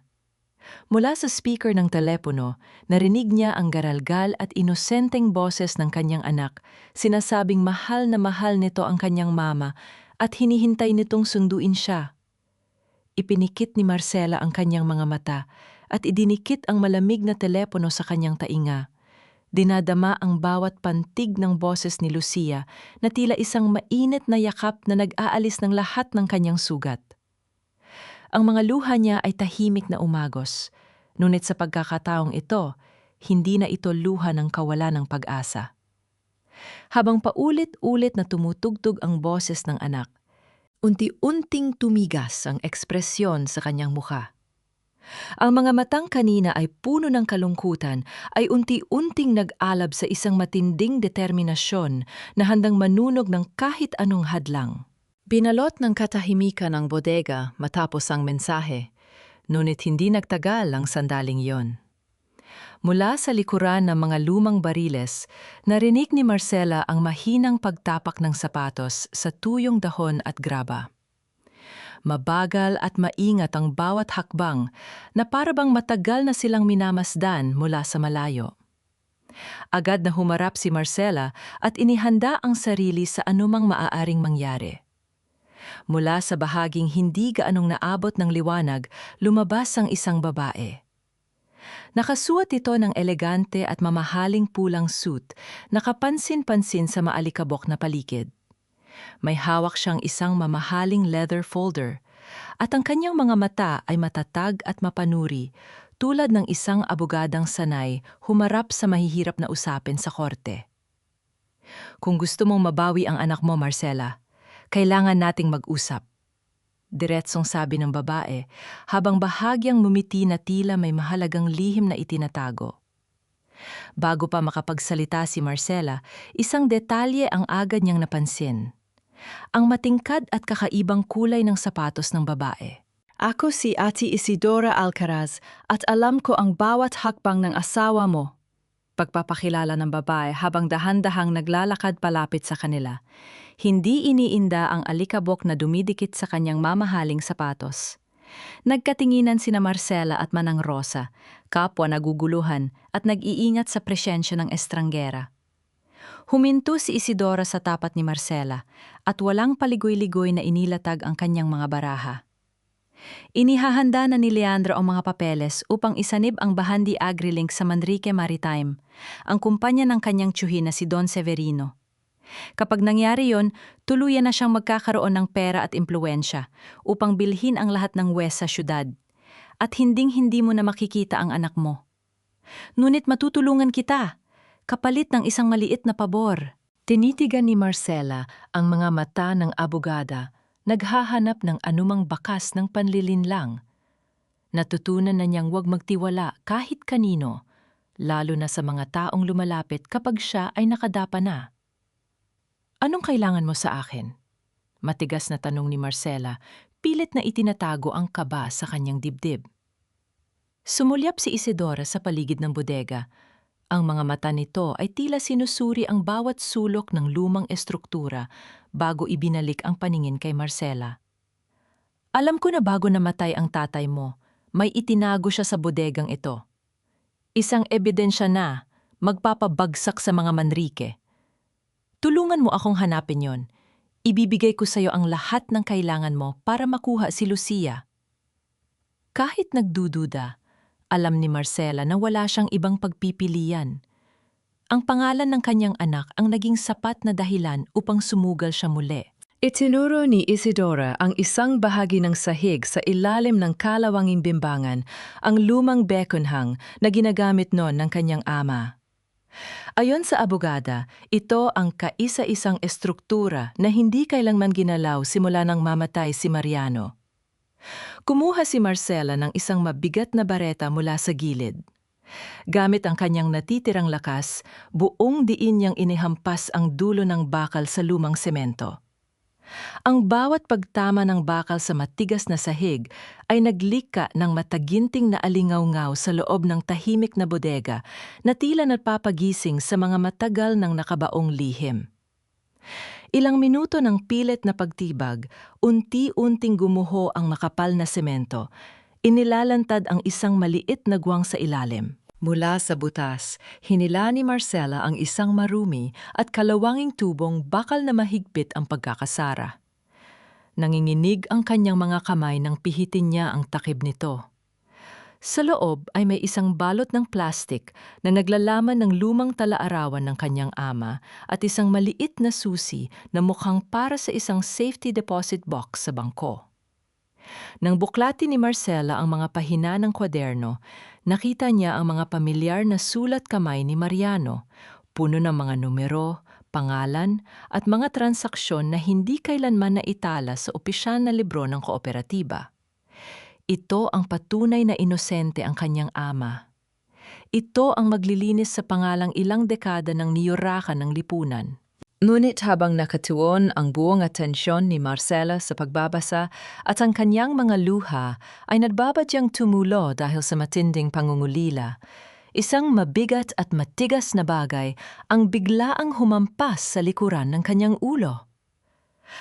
Mula sa speaker ng telepono, narinig niya ang garalgal at inosenteng boses ng kanyang anak, sinasabing mahal na mahal nito ang kanyang mama at hinihintay nitong sunduin siya. Ipinikit ni Marcela ang kanyang mga mata at idinikit ang malamig na telepono sa kanyang tainga. Dinadama ang bawat pantig ng boses ni Lucia na tila isang mainit na yakap na nag-aalis ng lahat ng kanyang sugat. Ang mga luha niya ay tahimik na umagos, ngunit sa pagkakataong ito, hindi na ito luha ng kawalan ng pag-asa. Habang paulit-ulit na tumutugtog ang boses ng anak, unti-unting tumigas ang ekspresyon sa kanyang mukha. Ang mga matang kanina ay puno ng kalungkutan ay unti-unting nag-alab sa isang matinding determinasyon na handang manunog ng kahit anong hadlang. Binalot ng katahimikan ang bodega matapos ang mensahe, ngunit hindi nagtagal ang sandaling iyon. Mula sa likuran ng mga lumang bariles, narinig ni Marcela ang mahinang pagtapak ng sapatos sa tuyong dahon at graba. Mabagal at maingat ang bawat hakbang na parabang matagal na silang minamasdan mula sa malayo. Agad na humarap si Marcela at inihanda ang sarili sa anumang maaaring mangyari. Mula sa bahaging hindi gaanong naabot ng liwanag, lumabas ang isang babae. Nakasuot ito ng elegante at mamahaling pulang suit na kapansin-pansin sa maalikabok na paligid. May hawak siyang isang mamahaling leather folder at ang kanyang mga mata ay matatag at mapanuri tulad ng isang abogadang sanay humarap sa mahihirap na usapin sa korte. Kung gusto mong mabawi ang anak mo, Marcela, kailangan nating mag-usap. Diretsong sabi ng babae habang bahagyang ngumiti na tila may mahalagang lihim na itinatago. Bago pa makapagsalita si Marcela, isang detalye ang agad niyang napansin. Ang matingkad at kakaibang kulay ng sapatos ng babae. Ako si Ate Isidora Alcaraz at alam ko ang bawat hakbang ng asawa mo. Pagpapakilala ng babae habang dahan-dahang naglalakad palapit sa kanila. Hindi iniinda ang alikabok na dumidikit sa kanyang mamahaling sapatos. Nagkatinginan sina Marcela at Manang Rosa, kapwa naguguluhan at nag-iingat sa presensya ng estranggera. Huminto si Isidora sa tapat ni Marcela at walang paligoy-ligoy na inilatag ang kanyang mga baraha. Inihahanda na ni Leandro ang mga papeles upang isanib ang Bahandi AgriLink sa Manrique Maritime, ang kumpanya ng kanyang tiyuhin na si Don Severino. Kapag nangyari yon, tuluyan na siyang magkakaroon ng pera at impluensya upang bilhin ang lahat ng wes sa syudad. At hinding-hindi mo na makikita ang anak mo. Ngunit matutulungan kita, kapalit ng isang maliit na pabor. Tinitigan ni Marcela ang mga mata ng abogada, naghahanap ng anumang bakas ng panlilinlang. Natutunan na niyang huwag magtiwala kahit kanino, lalo na sa mga taong lumalapit kapag siya ay nakadapa na. Anong kailangan mo sa akin? Matigas na tanong ni Marcela, pilit na itinatago ang kaba sa kanyang dibdib. Sumulyap si Isidora sa paligid ng bodega. Ang mga mata nito ay tila sinusuri ang bawat sulok ng lumang estruktura bago ibinalik ang paningin kay Marcela. Alam ko na bago namatay ang tatay mo, may itinago siya sa bodegang ito. Isang ebidensya na magpapabagsak sa mga Manrique. Tulungan mo akong hanapin yon. Ibibigay ko sa iyo ang lahat ng kailangan mo para makuha si Lucia. Kahit nagdududa, alam ni Marcela na wala siyang ibang pagpipilian. Ang pangalan ng kanyang anak ang naging sapat na dahilan upang sumugal siya muli. Itinuro ni Isidora ang isang bahagi ng sahig sa ilalim ng kalawanging bimbangan, ang lumang bekonhang na ginagamit noon ng kanyang ama. Ayon sa abogada, ito ang kaisa-isang estruktura na hindi kailanman ginalaw simula nang mamatay si Mariano. Kumuha si Marcela ng isang mabigat na bareta mula sa gilid. Gamit ang kanyang natitirang lakas, buong diin niyang inihampas ang dulo ng bakal sa lumang semento. Ang bawat pagtama ng bakal sa matigas na sahig ay naglika ng mataginting na alingaw-ngaw sa loob ng tahimik na bodega na tila nagpapagising sa mga matagal ng nakabaong lihim. Ilang minuto ng pilit na pagtibag, unti-unting gumuho ang makapal na semento. Inilalantad ang isang maliit na guwang sa ilalim. Mula sa butas, hinila ni Marcela ang isang marumi at kalawanging tubong bakal na mahigpit ang pagkakasara. Nanginginig ang kanyang mga kamay nang pihitin niya ang takip nito. Sa loob ay may isang balot ng plastik na naglalaman ng lumang talaarawan ng kanyang ama at isang maliit na susi na mukhang para sa isang safety deposit box sa bangko. Nang buklatin ni Marcela ang mga pahina ng kwaderno, nakita niya ang mga pamilyar na sulat kamay ni Mariano, puno ng mga numero, pangalan at mga transaksyon na hindi kailanman naitala sa opisyal na libro ng kooperatiba. Ito ang patunay na inosente ang kanyang ama. Ito ang maglilinis sa pangalang ilang dekada ng niyurakan ng lipunan. Ngunit habang nakatuon ang buong atensyon ni Marcela sa pagbabasa at ang kanyang mga luha ay nagbabadyang tumulo dahil sa matinding pangungulila, isang mabigat at matigas na bagay ang biglaang humampas sa likuran ng kanyang ulo.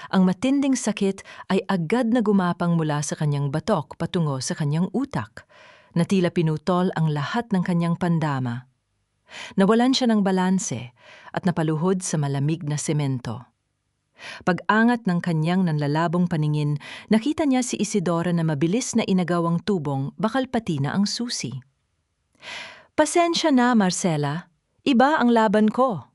Ang matinding sakit ay agad na gumapang mula sa kanyang batok patungo sa kanyang utak, na tila pinutol ang lahat ng kanyang pandama. Nawalan siya ng balanse at napaluhod sa malamig na semento. Pag-angat ng kanyang nanlalabong paningin, nakita niya si Isidora na mabilis na inagawang tubong, bakal pati na ang susi. "Pasensya na, Marcela. Iba ang laban ko."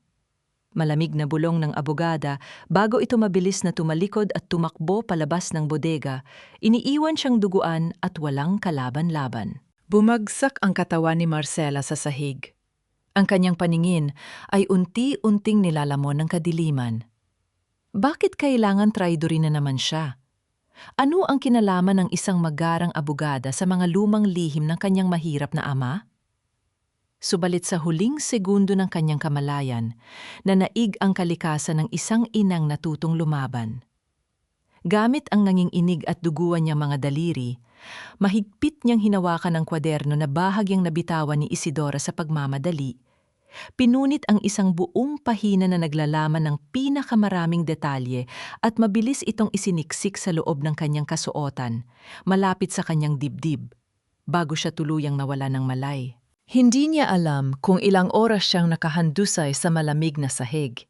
Malamig na bulong ng abogada bago ito mabilis na tumalikod at tumakbo palabas ng bodega, iniiwan siyang duguan at walang kalaban-laban. Bumagsak ang katawan ni Marcela sa sahig. Ang kanyang paningin ay unti-unting nilalamon ng kadiliman. Bakit kailangan traidorin na naman siya? Ano ang kinalaman ng isang magarang abogada sa mga lumang lihim ng kanyang mahirap na ama? Subalit sa huling segundo ng kanyang kamalayan, nanaig ang kalikasan ng isang inang natutong lumaban. Gamit ang nanginginig at duguan niyang mga daliri, mahigpit niyang hinawakan ang kwaderno na bahagyang nabitawan ni Isidora sa pagmamadali. Pinunit ang isang buong pahina na naglalaman ng pinakamaraming detalye at mabilis itong isiniksik sa loob ng kanyang kasuotan, malapit sa kanyang dibdib, bago siya tuluyang nawala ng malay. Hindi niya alam kung ilang oras siyang nakahandusay sa malamig na sahig.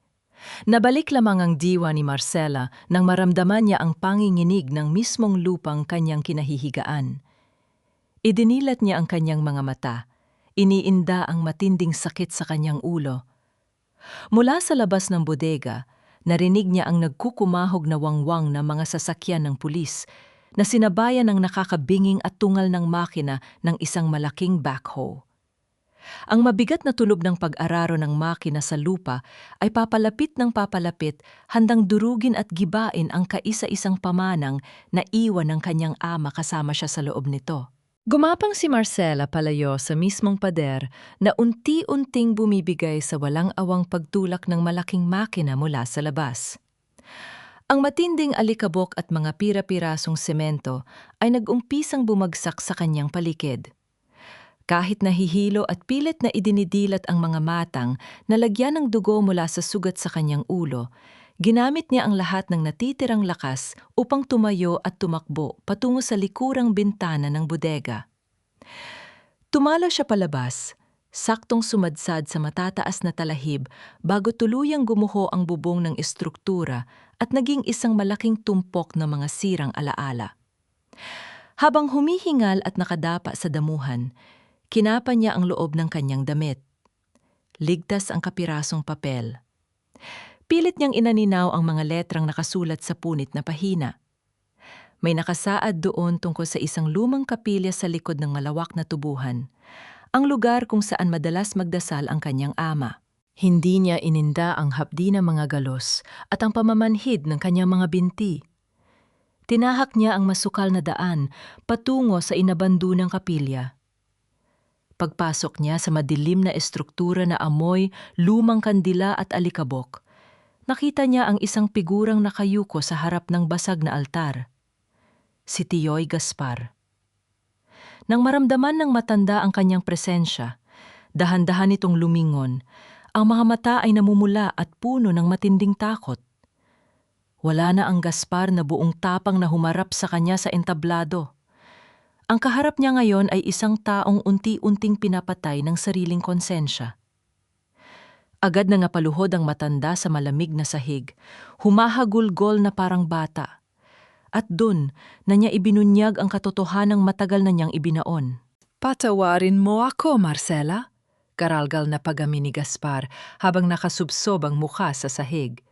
Nabalik lamang ang diwa ni Marcela nang maramdaman niya ang panginginig ng mismong lupang kanyang kinahihigaan. Idinilat niya ang kanyang mga mata. Iniinda ang matinding sakit sa kanyang ulo. Mula sa labas ng bodega, narinig niya ang nagkukumahog na wangwang na mga sasakyan ng pulis na sinabayan ng nakakabinging at tungal ng makina ng isang malaking backhoe. Ang mabigat na tulob ng pag-araro ng makina sa lupa ay papalapit ng papalapit, handang durugin at gibain ang kaisa-isang pamanang na iwan ng kanyang ama kasama siya sa loob nito. Gumapang si Marcela palayo sa mismong pader na unti-unting bumibigay sa walang awang pagtulak ng malaking makina mula sa labas. Ang matinding alikabok at mga pira-pirasong semento ay nag-umpisang bumagsak sa kanyang palikid. Kahit nahihilo at pilit na idinidilat ang mga matang na lagyan ng dugo mula sa sugat sa kanyang ulo, ginamit niya ang lahat ng natitirang lakas upang tumayo at tumakbo patungo sa likurang bintana ng bodega. Tumalo siya palabas, saktong sumadsad sa matataas na talahib bago tuluyang gumuho ang bubong ng estruktura at naging isang malaking tumpok ng mga sirang alaala. Habang humihingal at nakadapa sa damuhan, kinapa niya ang loob ng kanyang damit. Ligtas ang kapirasong papel. Pilit niyang inaninaw ang mga letrang nakasulat sa punit na pahina. May nakasaad doon tungkol sa isang lumang kapilya sa likod ng malawak na tubuhan, ang lugar kung saan madalas magdasal ang kanyang ama. Hindi niya ininda ang hapdi ng mga galos at ang pamamanhid ng kanyang mga binti. Tinahak niya ang masukal na daan patungo sa inabando ng kapilya. Pagpasok niya sa madilim na estruktura na amoy, lumang kandila at alikabok, nakita niya ang isang figurang nakayuko sa harap ng basag na altar. Si Tioy Gaspar. Nang maramdaman ng matanda ang kanyang presensya, dahan-dahan itong lumingon. Ang mga mata ay namumula at puno ng matinding takot. Wala na ang Gaspar na buong tapang na humarap sa kanya sa entablado. Ang kaharap niya ngayon ay isang taong unti-unting pinapatay ng sariling konsensya. Agad na napaluhod ang matanda sa malamig na sahig, humahagulgol na parang bata. At dun na niya ibinunyag ang katotohanang matagal na niyang ibinaon. "Patawarin mo ako, Marcela," karalgal na pagami ni Gaspar habang nakasubsob ang mukha sa sahig.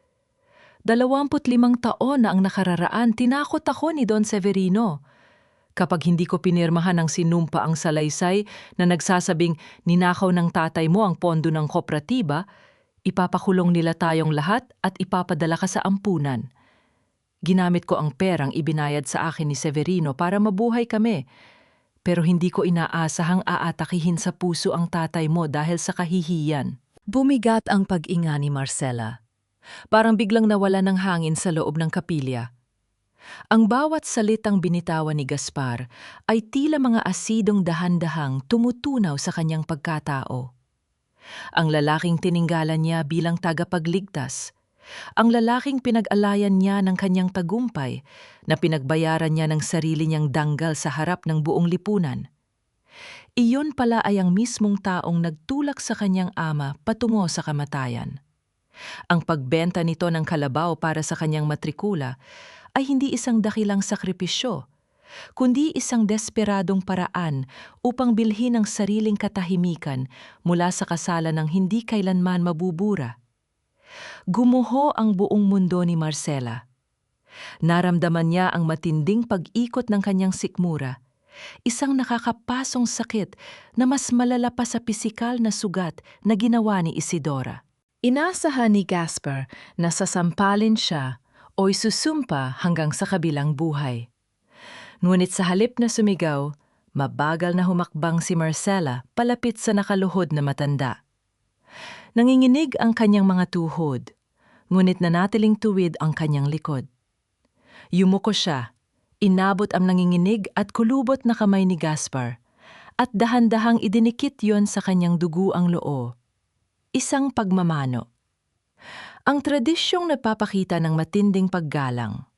25 taon na ang nakararaan, tinakot ako ni Don Severino. Kapag hindi ko pinirmahan ng sinumpa ang salaysay na nagsasabing ninakaw ng tatay mo ang pondo ng kooperatiba, ipapakulong nila tayong lahat at ipapadala ka sa ampunan. Ginamit ko ang perang ibinayad sa akin ni Severino para mabuhay kami. Pero hindi ko inaasahang aatakihin sa puso ang tatay mo dahil sa kahihiyan. Bumigat ang pag-inga ni Marcela. Parang biglang nawala ng hangin sa loob ng kapilya. Ang bawat salitang binitawan ni Gaspar ay tila mga asidong dahan-dahang tumutunaw sa kanyang pagkatao. Ang lalaking tininggalan niya bilang tagapagligtas. Ang lalaking pinag-alayan niya ng kanyang tagumpay na pinagbayaran niya ng sarili niyang danggal sa harap ng buong lipunan. Iyon pala ay ang mismong taong nagtulak sa kanyang ama patungo sa kamatayan. Ang pagbenta nito ng kalabaw para sa kanyang matrikula ay hindi isang dakilang sakripisyo, kundi isang desperadong paraan upang bilhin ang sariling katahimikan mula sa kasalan ng hindi kailanman mabubura. Gumuho ang buong mundo ni Marcela. Naramdaman niya ang matinding pag-ikot ng kanyang sikmura, isang nakakapasong sakit na mas malala pa sa pisikal na sugat na ginawa ni Isidora. Inasahan ni Gaspar na sasampalin siya o isusumpa hanggang sa kabilang buhay. Ngunit sa halip na sumigaw, mabagal na humakbang si Marcela palapit sa nakaluhod na matanda. Nanginginig ang kanyang mga tuhod, ngunit nanatiling tuwid ang kanyang likod. Yumuko siya, inabot ang nanginginig at kulubot na kamay ni Gaspar, at dahan-dahang idinikit yon sa kanyang duguang loo. Isang pagmamano. Ang tradisyong nagpapakita ng matinding paggalang.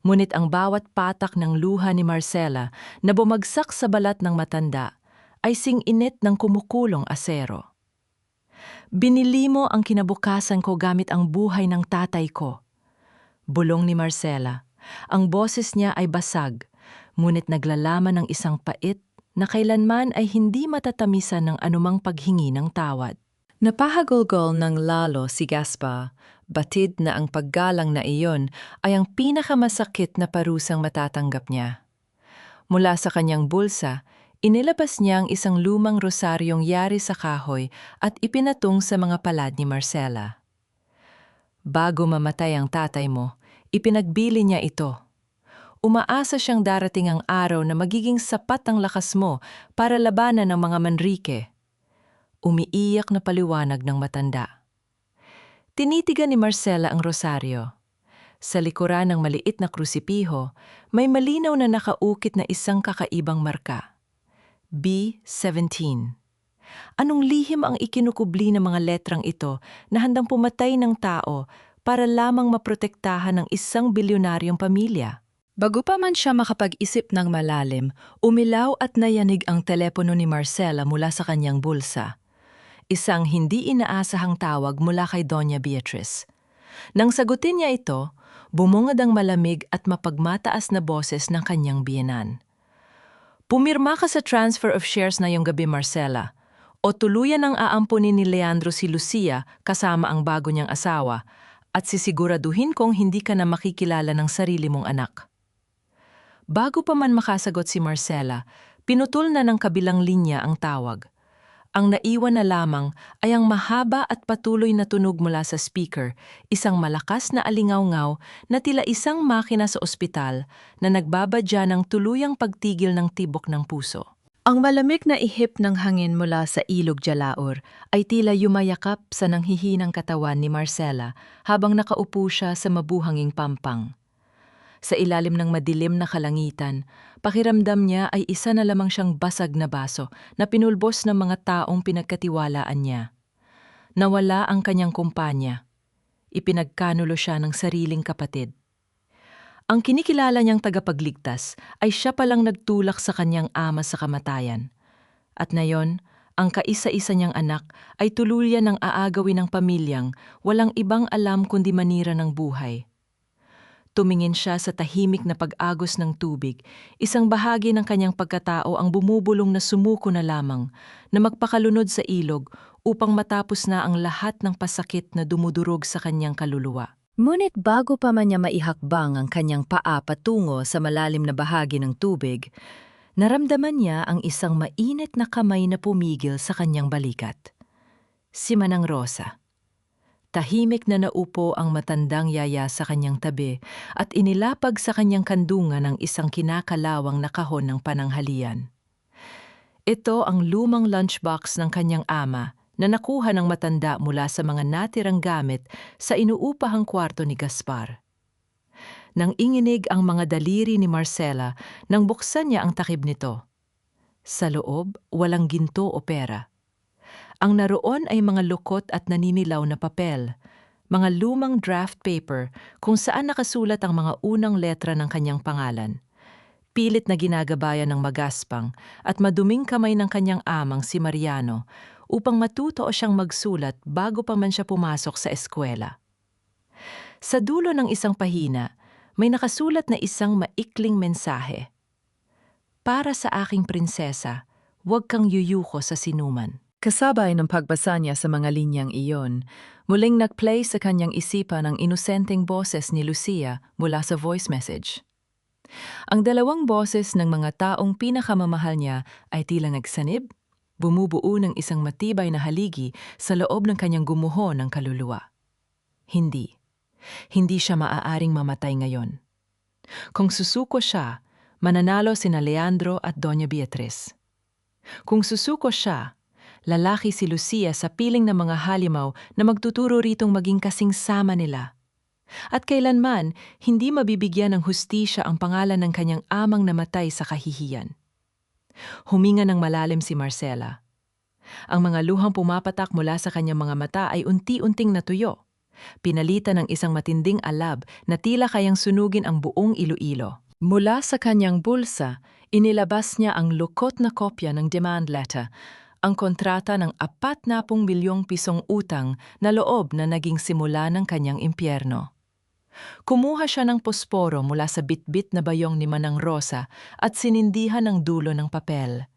Ngunit ang bawat patak ng luha ni Marcela na bumagsak sa balat ng matanda ay sing-init ng kumukulong asero. Binili mo ang kinabukasan ko gamit ang buhay ng tatay ko. Bulong ni Marcela. Ang boses niya ay basag, ngunit naglalaman ng isang pait na kailanman ay hindi matatamisan ng anumang paghingi ng tawad. Napahagulgol ng lalo si Gaspar, batid na ang paggalang na iyon ay ang pinakamasakit na parusang matatanggap niya. Mula sa kanyang bulsa, inilabas niya ang isang lumang rosaryong yari sa kahoy at ipinatong sa mga palad ni Marcela. Bago mamatay ang tatay mo, ipinagbili niya ito. Umaasa siyang darating ang araw na magiging sapat ang lakas mo para labanan ng mga Manrique. Umiiyak na paliwanag ng matanda. Tinitigan ni Marcela ang rosaryo. Sa likuran ng maliit na krusipiho, may malinaw na nakaukit na isang kakaibang marka. B-17. Anong lihim ang ikinukubli ng mga letrang ito na handang pumatay ng tao para lamang maprotektahan ng isang bilyonaryong pamilya? Bago pa man siya makapag-isip ng malalim, umilaw at nayanig ang telepono ni Marcela mula sa kanyang bulsa. Isang hindi inaasahang tawag mula kay Doña Beatriz. Nang sagutin niya ito, bumungad ang malamig at mapagmataas na boses ng kanyang biyenan. Pumirma ka sa transfer of shares na yung gabi, Marcela, o tuluyan ang aampunin ni Leandro si Lucia kasama ang bago niyang asawa at sisiguraduhin kong hindi ka na makikilala ng sarili mong anak. Bago pa man makasagot si Marcela, pinutol na ng kabilang linya ang tawag. Ang naiwan na lamang ay ang mahaba at patuloy na tunog mula sa speaker, isang malakas na alingaw-ngaw na tila isang makina sa ospital na nagbabadya ng tuluyang pagtigil ng tibok ng puso. Ang malamig na ihip ng hangin mula sa ilog Jalaur ay tila yumayakap sa nanghihinang katawan ni Marcela habang nakaupo siya sa mabuhanging pampang. Sa ilalim ng madilim na kalangitan, pakiramdam niya ay isa na lamang siyang basag na baso na pinulbos ng mga taong pinagkatiwalaan niya. Nawala ang kanyang kumpanya. Ipinagkanulo siya ng sariling kapatid. Ang kinikilala niyang tagapagligtas ay siya palang nagtulak sa kanyang ama sa kamatayan. At ngayon, ang kaisa-isa niyang anak ay tuluyan ng aagawin ng pamilyang walang ibang alam kundi manira ng buhay. Tumingin siya sa tahimik na pag-agos ng tubig, isang bahagi ng kanyang pagkatao ang bumubulong na sumuko na lamang, na magpakalunod sa ilog upang matapos na ang lahat ng pasakit na dumudurog sa kanyang kaluluwa. Ngunit bago pa man niya maihakbang ang kanyang paa patungo sa malalim na bahagi ng tubig, naramdaman niya ang isang mainit na kamay na pumigil sa kanyang balikat. Si Manang Rosa. Tahimik na naupo ang matandang yaya sa kanyang tabi at inilapag sa kanyang kandungan ang isang kinakalawang na kahon ng pananghalian. Ito ang lumang lunchbox ng kanyang ama na nakuha ng matanda mula sa mga natirang gamit sa inuupahang kwarto ni Gaspar. Nang inginig ang mga daliri ni Marcela nang buksan niya ang takip nito. Sa loob, walang ginto o pera. Ang naroon ay mga lukot at naninilaw na papel, mga lumang draft paper kung saan nakasulat ang mga unang letra ng kanyang pangalan. Pilit na ginagabayan ng magaspang at maduming kamay ng kanyang amang si Mariano upang matuto siyang magsulat bago pa man siya pumasok sa eskwela. Sa dulo ng isang pahina, may nakasulat na isang maikling mensahe. Para sa aking prinsesa, huwag kang yuyuko sa sinuman. Kasabay ng pagbasa niya sa mga linyang iyon, muling nag-play sa kanyang isipan ang inosenteng boses ni Lucia mula sa voice message. Ang dalawang boses ng mga taong pinakamamahal niya ay tila nagsanib, bumubuo ng isang matibay na haligi sa loob ng kanyang gumuho ng kaluluwa. Hindi siya maaaring mamatay ngayon. Kung susuko siya, mananalo sina Leandro at Doña Beatriz. Kung susuko siya, lalaki si Lucia sa piling ng mga halimaw na magtuturo ritong maging kasing sama nila. At kailanman, hindi mabibigyan ng hustisya ang pangalan ng kanyang amang namatay sa kahihiyan. Huminga ng malalim si Marcela. Ang mga luhang pumapatak mula sa kanyang mga mata ay unti-unting natuyo. Pinalitan ng isang matinding alab na tila kayang sunugin ang buong Iloilo. Mula sa kanyang bulsa, inilabas niya ang lukot na kopya ng demand letter, ang kontrata ng 40 milyong pisong utang na loob na naging simula ng kanyang impyerno. Kumuha siya ng posporo mula sa bitbit na bayong ni Manang Rosa at sinindihan ang dulo ng papel.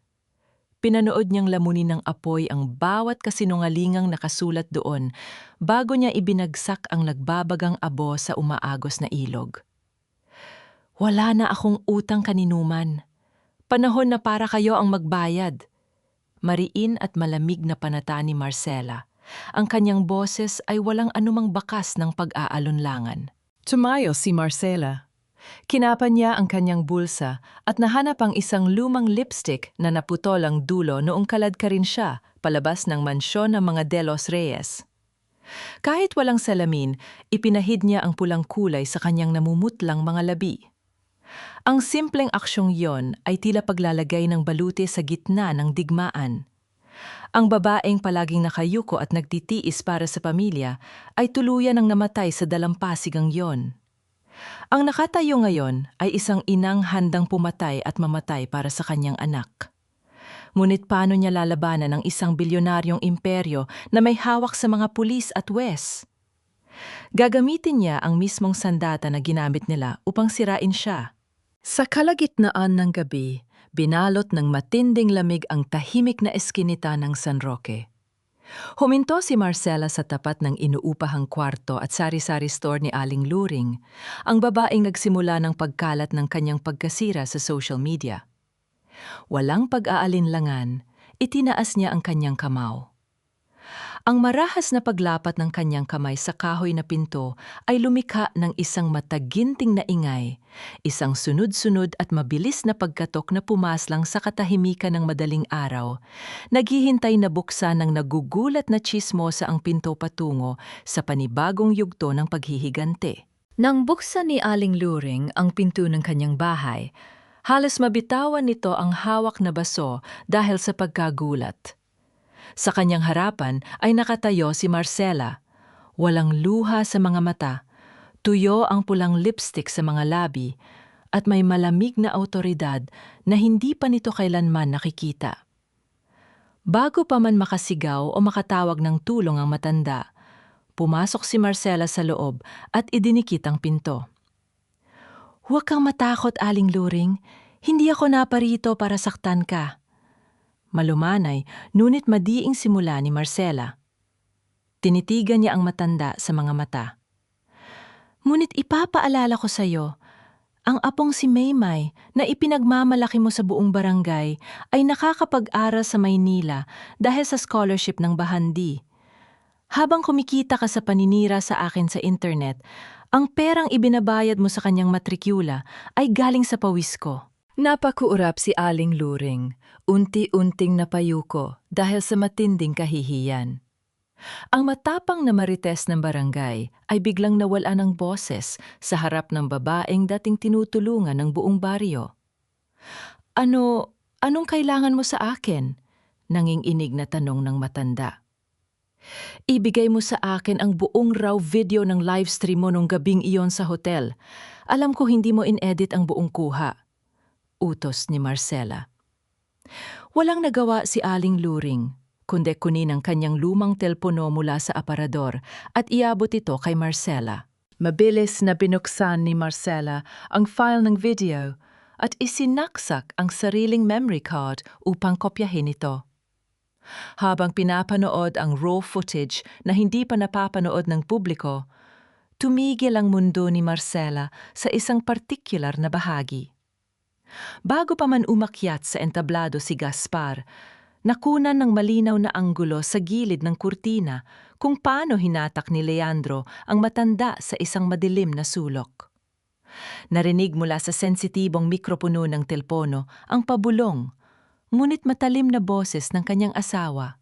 Pinanood niyang lamunin ng apoy ang bawat kasinungalingang nakasulat doon bago niya ibinagsak ang nagbabagang abo sa umaagos na ilog. Wala na akong utang kaninuman. Panahon na para kayo ang magbayad. Mariin at malamig na panata ni Marcela. Ang kanyang boses ay walang anumang bakas ng pag-aalunlangan. Tumayo si Marcela. Kinapan niya ang kanyang bulsa at nahanap ang isang lumang lipstick na naputol ang dulo noong kaladka rin siya palabas ng mansyon ng mga De Los Reyes. Kahit walang salamin, ipinahid niya ang pulang kulay sa kanyang namumutlang mga labi. Ang simpleng aksyong yon ay tila paglalagay ng baluti sa gitna ng digmaan. Ang babaeng palaging nakayuko at nagtitiis para sa pamilya ay tuluyan ng namatay sa dalampasigang yon. Ang nakatayo ngayon ay isang inang handang pumatay at mamatay para sa kanyang anak. Ngunit paano niya lalabanan ang isang bilyonaryong imperyo na may hawak sa mga pulis at wes? Gagamitin niya ang mismong sandata na ginamit nila upang sirain siya. Sa kalagitnaan ng gabi, binalot ng matinding lamig ang tahimik na eskinita ng San Roque. Huminto si Marcela sa tapat ng inuupahang kwarto at sari-sari store ni Aling Luring, ang babaeng nagsimula ng pagkalat ng kanyang pagkasira sa social media. Walang pag-aalinlangan, itinaas niya ang kanyang kamao. Ang marahas na paglapat ng kanyang kamay sa kahoy na pinto ay lumikha ng isang mataginting na ingay, isang sunod-sunod at mabilis na pagkatok na pumaslang sa katahimikan ng madaling araw, naghihintay na buksan ng nagugulat na tsismosa ang pinto patungo sa panibagong yugto ng paghihigante. Nang buksan ni Aling Luring ang pinto ng kanyang bahay, halos mabitawan nito ang hawak na baso dahil sa pagkagulat. Sa kanyang harapan ay nakatayo si Marcela. Walang luha sa mga mata, tuyo ang pulang lipstick sa mga labi, at may malamig na awtoridad na hindi pa nito kailanman nakikita. Bago pa man makasigaw o makatawag ng tulong ang matanda, pumasok si Marcela sa loob at idinikit ang pinto. "Huwag kang matakot, Aling Luring. Hindi ako naparito para saktan ka." Malumanay, ngunit madiing simula ni Marcela. Tinitigan niya ang matanda sa mga mata. "Ngunit ipapaalala ko sa iyo, ang apong si Maymay na ipinagmamalaki mo sa buong barangay ay nakakapag-aral sa Maynila dahil sa scholarship ng Bahandi. Habang kumikita ka sa paninira sa akin sa internet, ang perang ibinabayad mo sa kanyang matrikula ay galing sa pawis ko. Napakuurap si Aling Luring. Unti-unting napayuko dahil sa matinding kahihiyan. Ang matapang na marites ng barangay ay biglang nawala ng boses sa harap ng babaeng dating tinutulungan ng buong baryo. Anong kailangan mo sa akin? Nanginginig na tanong ng matanda. Ibigay mo sa akin ang buong raw video ng livestream mo nung gabing iyon sa hotel. Alam ko hindi mo in-edit ang buong kuha. Utos ni Marcela. Walang nagawa si Aling Luring, kundi kunin ang kanyang lumang telpono mula sa aparador at iabot ito kay Marcela. Mabilis na binuksan ni Marcela ang file ng video at isinaksak ang sariling memory card upang kopyahin ito. Habang pinapanood ang raw footage na hindi pa napapanood ng publiko, tumigil ang mundo ni Marcela sa isang partikular na bahagi. Bago pa man umakyat sa entablado si Gaspar, nakunan ng malinaw na anggulo sa gilid ng kurtina kung paano hinatak ni Leandro ang matanda sa isang madilim na sulok. Narinig mula sa sensitibong mikropono ng telpono ang pabulong, ngunit matalim na boses ng kanyang asawa.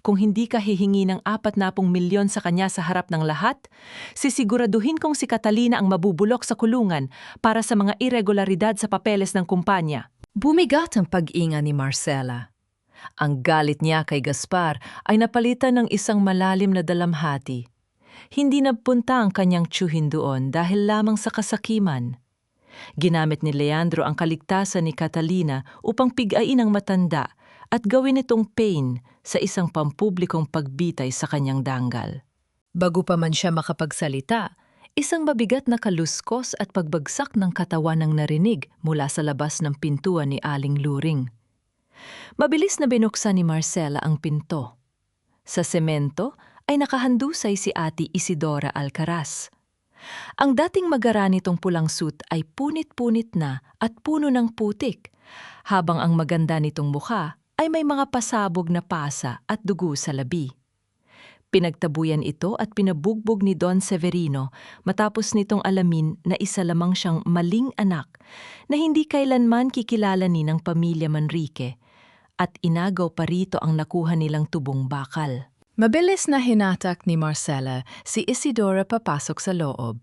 Kung hindi ka hihingi ng 40 milyon sa kanya sa harap ng lahat, sisiguraduhin kong si Catalina ang mabubulok sa kulungan para sa mga irregularidad sa papeles ng kumpanya. Bumigat ang pag-inga ni Marcela. Ang galit niya kay Gaspar ay napalitan ng isang malalim na dalamhati. Hindi napunta ang kanyang tiyuhin doon dahil lamang sa kasakiman. Ginamit ni Leandro ang kaligtasan ni Catalina upang pigain ang matanda at gawin itong pain sa isang pampublikong pagbitay sa kanyang danggal. Bago pa man siya makapagsalita, isang mabigat na kaluskos at pagbagsak ng katawan ang narinig mula sa labas ng pintuan ni Aling Luring. Mabilis na binuksan ni Marcela ang pinto. Sa semento ay nakahandusay si Ate Isidora Alcaraz. Ang dating magara nitong pulang suit ay punit-punit na at puno ng putik, habang ang maganda nitong mukha ay may mga pasabog na pasa at dugo sa labi. Pinagtabuyan ito at pinabugbog ni Don Severino matapos nitong alamin na isa lamang siyang maling anak na hindi kailanman kikilalanin ng pamilya Manrique at inagaw pa rito ang nakuha nilang tubong bakal. Mabilis na hinatak ni Marcela si Isidora papasok sa loob.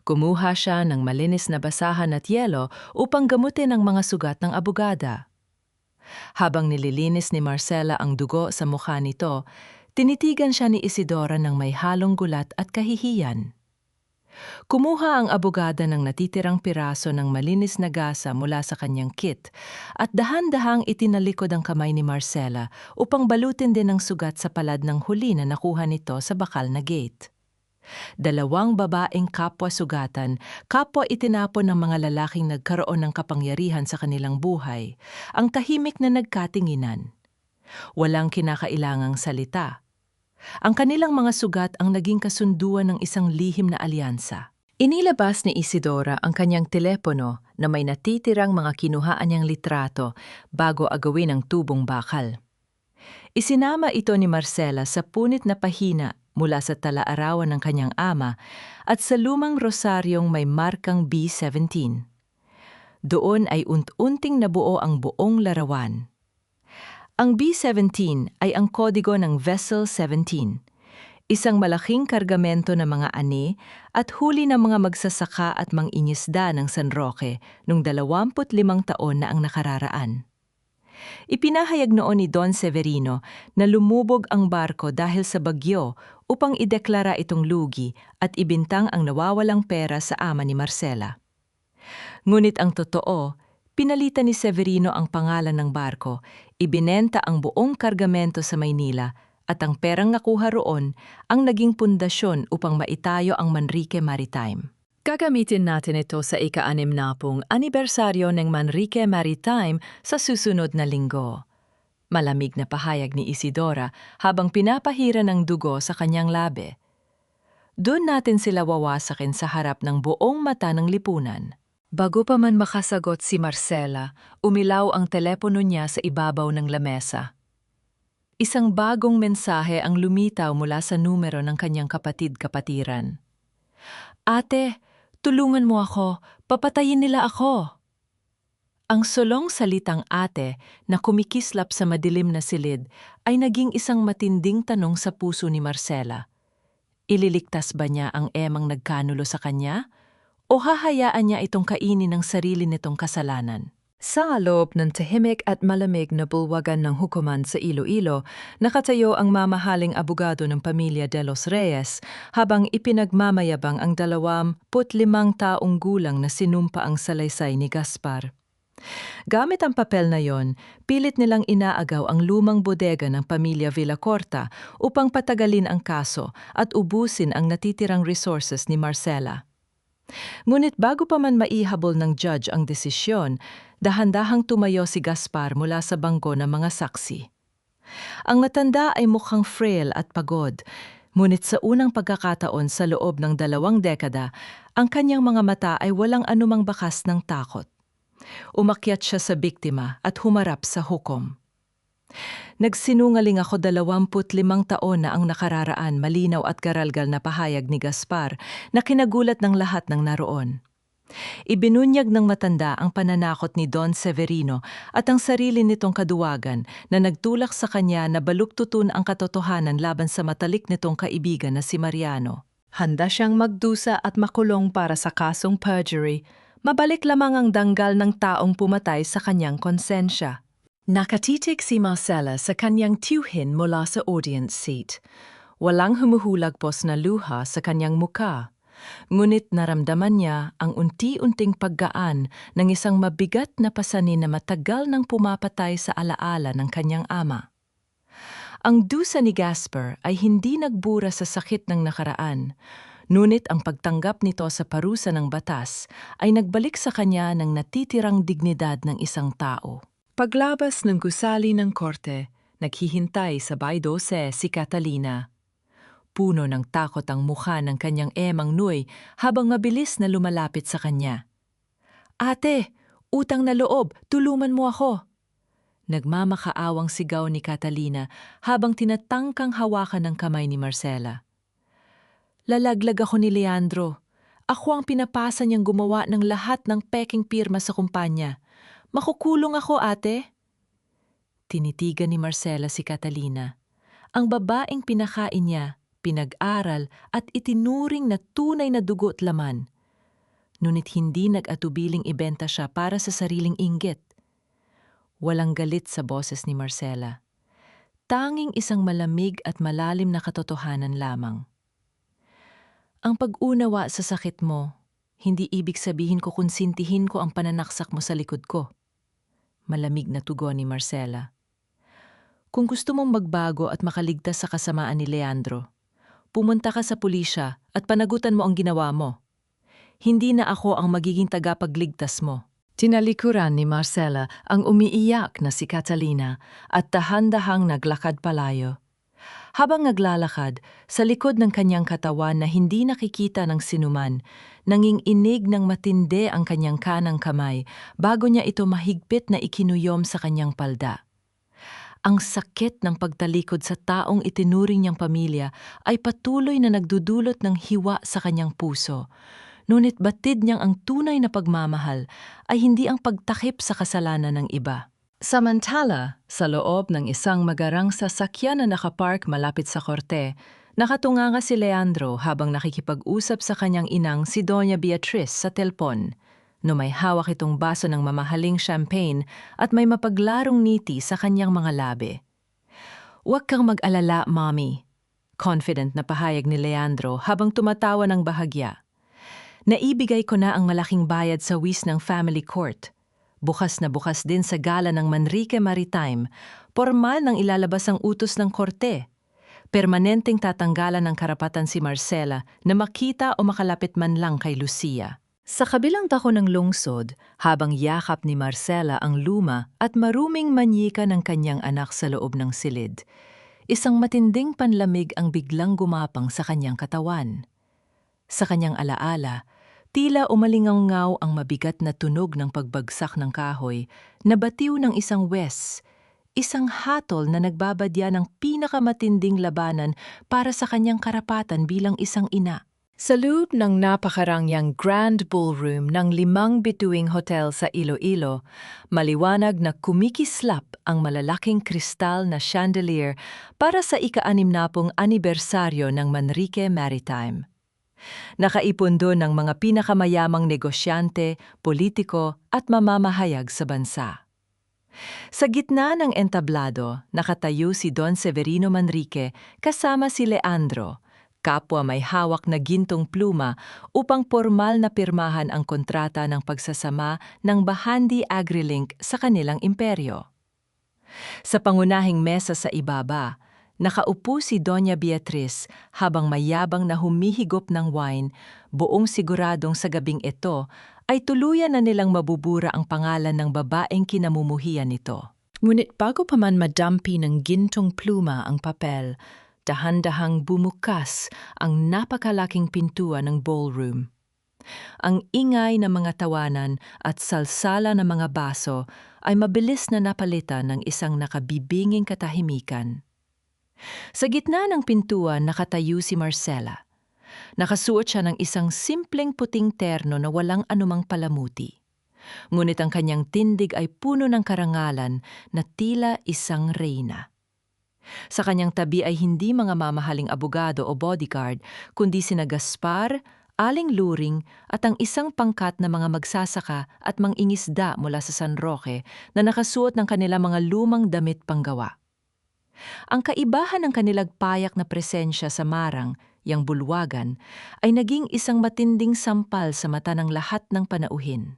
Kumuha siya ng malinis na basahan at yelo upang gamutin ang mga sugat ng abogada. Habang nililinis ni Marcela ang dugo sa mukha nito, tinitigan siya ni Isidora ng may halong gulat at kahihiyan. Kumuha ang abogada ng natitirang piraso ng malinis na gasa mula sa kanyang kit at dahan-dahang itinalikod ang kamay ni Marcela upang balutin din ang sugat sa palad ng huli na nakuha nito sa bakal na gate. Dalawang babaeng kapwa-sugatan, kapwa itinapon ng mga lalaking nagkaroon ng kapangyarihan sa kanilang buhay, ang tahimik na nagkatinginan. Walang kinakailangang salita. Ang kanilang mga sugat ang naging kasunduan ng isang lihim na alyansa. Inilabas ni Isidora ang kanyang telepono na may natitirang mga kinuhaan niyang litrato bago agawin ang tubong bakal. Isinama ito ni Marcela sa punit na pahina mula sa tala-arawan ng kanyang ama at sa lumang rosaryong may markang B17. Doon ay unti-unting nabuo ang buong larawan. Ang B17 ay ang kodigo ng Vessel 17, isang malaking kargamento ng mga ani at huli ng mga magsasaka at mangingisda ng San Roque noong 25 taon na ang nakararaan. Ipinahayag noon ni Don Severino na lumubog ang barko dahil sa bagyo upang ideklara itong lugi at ibintang ang nawawalang pera sa ama ni Marcela. Ngunit ang totoo, pinalitan ni Severino ang pangalan ng barko, ibinenta ang buong kargamento sa Maynila at ang perang nakuha roon ang naging pundasyon upang maitayo ang Manrique Maritime. Gagamitin natin ito sa ika-60 anibersaryo ng Manrique Maritime sa susunod na linggo. Malamig na pahayag ni Isidora habang pinapahira ng dugo sa kanyang labi. Doon natin sila wawasakin sa harap ng buong mata ng lipunan. Bago pa man makasagot si Marcela, umilaw ang telepono niya sa ibabaw ng lamesa. Isang bagong mensahe ang lumitaw mula sa numero ng kanyang kapatid-kapatiran. Ate, tulungan mo ako, papatayin nila ako. Ang sulong salitang ate na kumikislap sa madilim na silid ay naging isang matinding tanong sa puso ni Marcela. Ililigtas ba niya ang emang nagkanulo sa kanya? O hahayaan niya itong kainin ng sarili nitong kasalanan? Sa loob ng tahimik at malamig na bulwagan ng hukuman sa Iloilo, nakatayo ang mamahaling abogado ng pamilya de los Reyes habang ipinagmamayabang ang 25 taong gulang na sinumpa ang salaysay ni Gaspar. Gamit ang papel na yon, pilit nilang inaagaw ang lumang bodega ng pamilya Villacorta upang patagalin ang kaso at ubusin ang natitirang resources ni Marcela. Ngunit bago pa man maihabol ng judge ang desisyon, dahan-dahang tumayo si Gaspar mula sa bangko ng mga saksi. Ang matanda ay mukhang frail at pagod, ngunit sa unang pagkakataon sa loob ng 2 dekada, ang kanyang mga mata ay walang anumang bakas ng takot. Umakyat siya sa biktima at humarap sa hukom. Nagsinungaling ako 25 taon na ang nakararaan, malinaw at garalgal na pahayag ni Gaspar na kinagulat ng lahat ng naroon. Ibinunyag ng matanda ang pananakot ni Don Severino at ang sarili nitong kaduwagan na nagtulak sa kanya na baluktutun ang katotohanan laban sa matalik nitong kaibigan na si Mariano. Handa siyang magdusa at makulong para sa kasong perjury. Mabalik lamang ang danggal ng taong pumatay sa kanyang konsensya. Nakatitig si Marcela sa kanyang tiyuhin mula sa audience seat. Walang humuhulagpos na luha sa kanyang muka. Ngunit naramdaman niya ang unti-unting paggaan ng isang mabigat na pasanin na matagal nang pumapatay sa alaala ng kanyang ama. Ang dusa ni Gaspar ay hindi nagbura sa sakit ng nakaraan. Ngunit ang pagtanggap nito sa parusa ng batas ay nagbalik sa kanya ng natitirang dignidad ng isang tao. Paglabas ng gusali ng korte, naghihintay sa Bay 12 si Catalina. Puno ng takot ang mukha ng kanyang emang Nuy habang mabilis na lumalapit sa kanya. Ate, utang na loob, tulungan mo ako! Nagmamakaawang sigaw ni Catalina habang tinatangkang hawakan ng kamay ni Marcela. Lalaglag ako ni Leandro. Ako ang pinapasa niyang gumawa ng lahat ng peking pirma sa kumpanya. Makukulong ako, ate? Tinitigan ni Marcela si Catalina. Ang babaeng pinakain niya, pinag-aral at itinuring na tunay na dugo at laman. Ngunit hindi nag-atubiling ibenta siya para sa sariling inggit. Walang galit sa boses ni Marcela. Tanging isang malamig at malalim na katotohanan lamang. Ang pag-unawa sa sakit mo, hindi ibig sabihin ko konsintihin ko ang pananaksak mo sa likod ko. Malamig na tugon ni Marcela. Kung gusto mong magbago at makaligtas sa kasamaan ni Leandro, pumunta ka sa pulisya at panagutan mo ang ginawa mo. Hindi na ako ang magiging tagapagligtas mo. Tinalikuran ni Marcela ang umiiyak na si Catalina at dahan-dahang naglakad palayo. Habang naglalakad, sa likod ng kanyang katawan na hindi nakikita ng sinuman, nanginginig ng matindi ang kanyang kanang kamay bago niya ito mahigpit na ikinuyom sa kanyang palda. Ang sakit ng pagtalikod sa taong itinuring niyang pamilya ay patuloy na nagdudulot ng hiwa sa kanyang puso. Ngunit batid niyang ang tunay na pagmamahal ay hindi ang pagtakip sa kasalanan ng iba. Samantala, sa loob ng isang magarang sasakyan na nakapark malapit sa korte, nakatunganga si Leandro habang nakikipag-usap sa kanyang inang si Doña Beatriz sa telpon. No may hawak itong baso ng mamahaling champagne at may mapaglarong ngiti sa kanyang mga labi. "Huwag kang mag-alala, Mommy," confident na pahayag ni Leandro habang tumatawa ng bahagya. "Naibigay ko na ang malaking bayad sa wis ng family court. Bukas na bukas din sa gala ng Manrique Maritime, pormal nang ilalabas ang utos ng korte. Permanenteng tatanggalan ng karapatan si Marcela na makita o makalapit man lang kay Lucia." Sa kabilang dako ng lungsod, habang yakap ni Marcela ang luma at maruming manyika ng kanyang anak sa loob ng silid, isang matinding panlamig ang biglang gumapang sa kanyang katawan. Sa kanyang alaala, tila umalingaw-ngaw ang mabigat na tunog ng pagbagsak ng kahoy na batiw ng isang wes, isang hatol na nagbabadya ng pinakamatinding labanan para sa kanyang karapatan bilang isang ina. Sa loob ng napakarangyang Grand Ballroom ng 5 bituing hotel sa Iloilo, maliwanag na kumikislap ang malalaking kristal na chandelier para sa ika-60 anibersaryo ng Manrique Maritime. Nakaipon doon ng mga pinakamayamang negosyante, politiko at mamamahayag sa bansa. Sa gitna ng entablado, nakatayo si Don Severino Manrique kasama si Leandro, kapwa may hawak na gintong pluma upang formal na pirmahan ang kontrata ng pagsasama ng Bahandi AgriLink sa kanilang imperyo. Sa pangunahing mesa sa ibaba, nakaupo si Doña Beatriz habang mayabang na humihigop ng wine, buong siguradong sa gabing ito ay tuluyan na nilang mabubura ang pangalan ng babaeng kinamumuhian nito. Ngunit bago pa man madampi ng gintong pluma ang papel, dahan-dahang bumukas ang napakalaking pintuan ng ballroom. Ang ingay ng mga tawanan at salsala ng mga baso ay mabilis na napalitan ng isang nakabibinging katahimikan. Sa gitna ng pintuan nakatayo si Marcela. Nakasuot siya ng isang simpleng puting terno na walang anumang palamuti. Ngunit ang kanyang tindig ay puno ng karangalan na tila isang reyna. Sa kanyang tabi ay hindi mga mamahaling abogado o bodyguard, kundi sina Gaspar, Aling Luring at ang isang pangkat na mga magsasaka at mangingisda mula sa San Roque na nakasuot ng kanilang mga lumang damit panggawa. Ang kaibahan ng kanilang payak na presensya sa marang, yang bulwagan, ay naging isang matinding sampal sa mata ng lahat ng panauhin.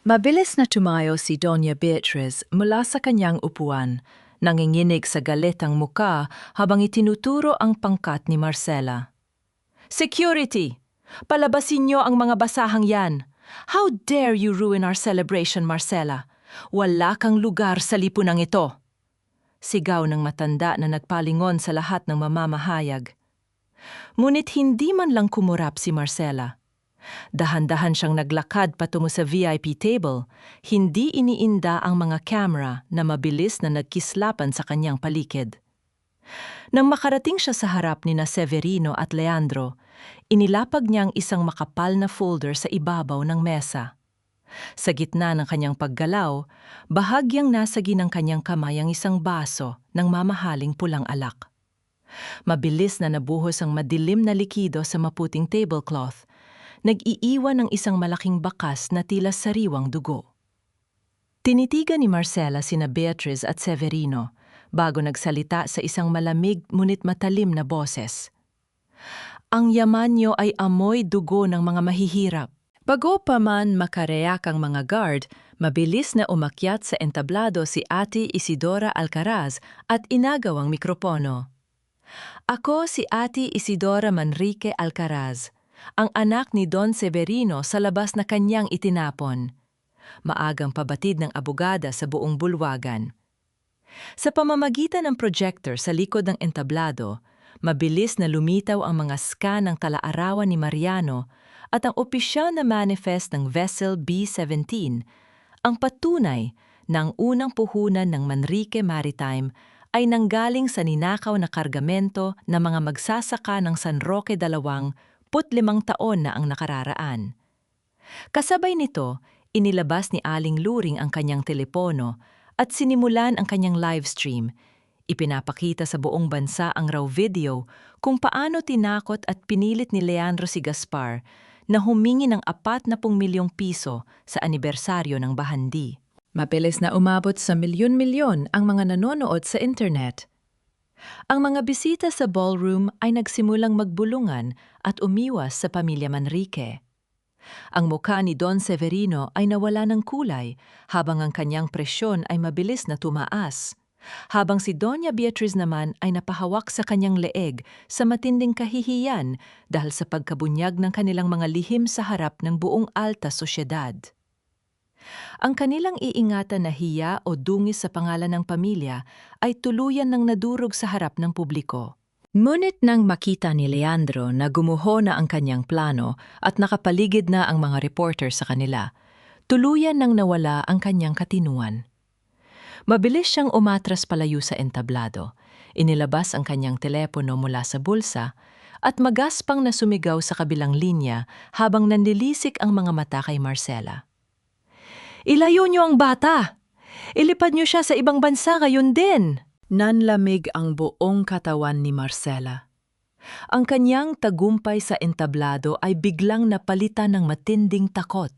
Mabilis na tumayo si Doña Beatriz mula sa kanyang upuan, nanginginig sa galit ang muka habang itinuturo ang pangkat ni Marcela. "Security! Palabasin niyo ang mga basahang yan! How dare you ruin our celebration, Marcela? Wala kang lugar sa lipunang ito!" Sigaw ng matanda na nagpalingon sa lahat ng mamamahayag. Ngunit hindi man lang kumurap si Marcela. Dahan-dahan siyang naglakad patungo sa VIP table, hindi iniinda ang mga camera na mabilis na nagkislapan sa kanyang palikid. Nang makarating siya sa harap ni Severino at Leandro, inilapag niya ang isang makapal na folder sa ibabaw ng mesa. Sa gitna ng kanyang paggalaw, bahagyang nasagi ng kanyang kamay ang isang baso ng mamahaling pulang alak. Mabilis na nabuhos ang madilim na likido sa maputing tablecloth, nag-iiwan ng isang malaking bakas na tila sariwang dugo. Tinitigan ni Marcela sina Beatriz at Severino bago nagsalita sa isang malamig ngunit matalim na boses. "Ang yaman niyo ay amoy dugo ng mga mahihirap." Bago pa man makareak ang mga guard, mabilis na umakyat sa entablado si Ate Isidora Alcaraz at inagaw ang mikropono. "Ako si Ate Isidora Manrique Alcaraz, ang anak ni Don Severino sa labas na kanyang itinapon." Maagang pabatid ng abogada sa buong bulwagan. Sa pamamagitan ng projector sa likod ng entablado, mabilis na lumitaw ang mga scan ng talaarawan ni Mariano at ang opisyal na manifest ng Vessel B-17, ang patunay na ang unang puhunan ng Manrique Maritime ay nanggaling sa ninakaw na kargamento na mga magsasaka ng San Roque 25 taon na ang nakararaan. Kasabay nito, inilabas ni Aling Luring ang kanyang telepono at sinimulan ang kanyang livestream. Ipinapakita sa buong bansa ang raw video kung paano tinakot at pinilit ni Leandro si Gaspar na humingi ng 40 milyong piso sa anibersaryo ng Bahandi. Mabilis na umabot sa milyon-milyon ang mga nanonood sa internet. Ang mga bisita sa ballroom ay nagsimulang magbulungan at umiwas sa pamilya Manrique. Ang mukha ni Don Severino ay nawala ng kulay habang ang kanyang presyon ay mabilis na tumaas. Habang si Doña Beatriz naman ay napahawak sa kanyang leeg sa matinding kahihiyan dahil sa pagkabunyag ng kanilang mga lihim sa harap ng buong alta sosyedad. Ang kanilang iingatan na hiya o dungis sa pangalan ng pamilya ay tuluyan ng nadurog sa harap ng publiko. Ngunit nang makita ni Leandro na gumuho na ang kanyang plano at nakapaligid na ang mga reporter sa kanila, tuluyan nang nawala ang kanyang katinuan. Mabilis siyang umatras palayo sa entablado. Inilabas ang kanyang telepono mula sa bulsa at magaspang na sumigaw sa kabilang linya habang nanlilisik ang mga mata kay Marcela. "Ilayo niyo ang bata! Ilipad niyo siya sa ibang bansa gayon din!" Nanlamig ang buong katawan ni Marcela. Ang kanyang tagumpay sa entablado ay biglang napalitan ng matinding takot.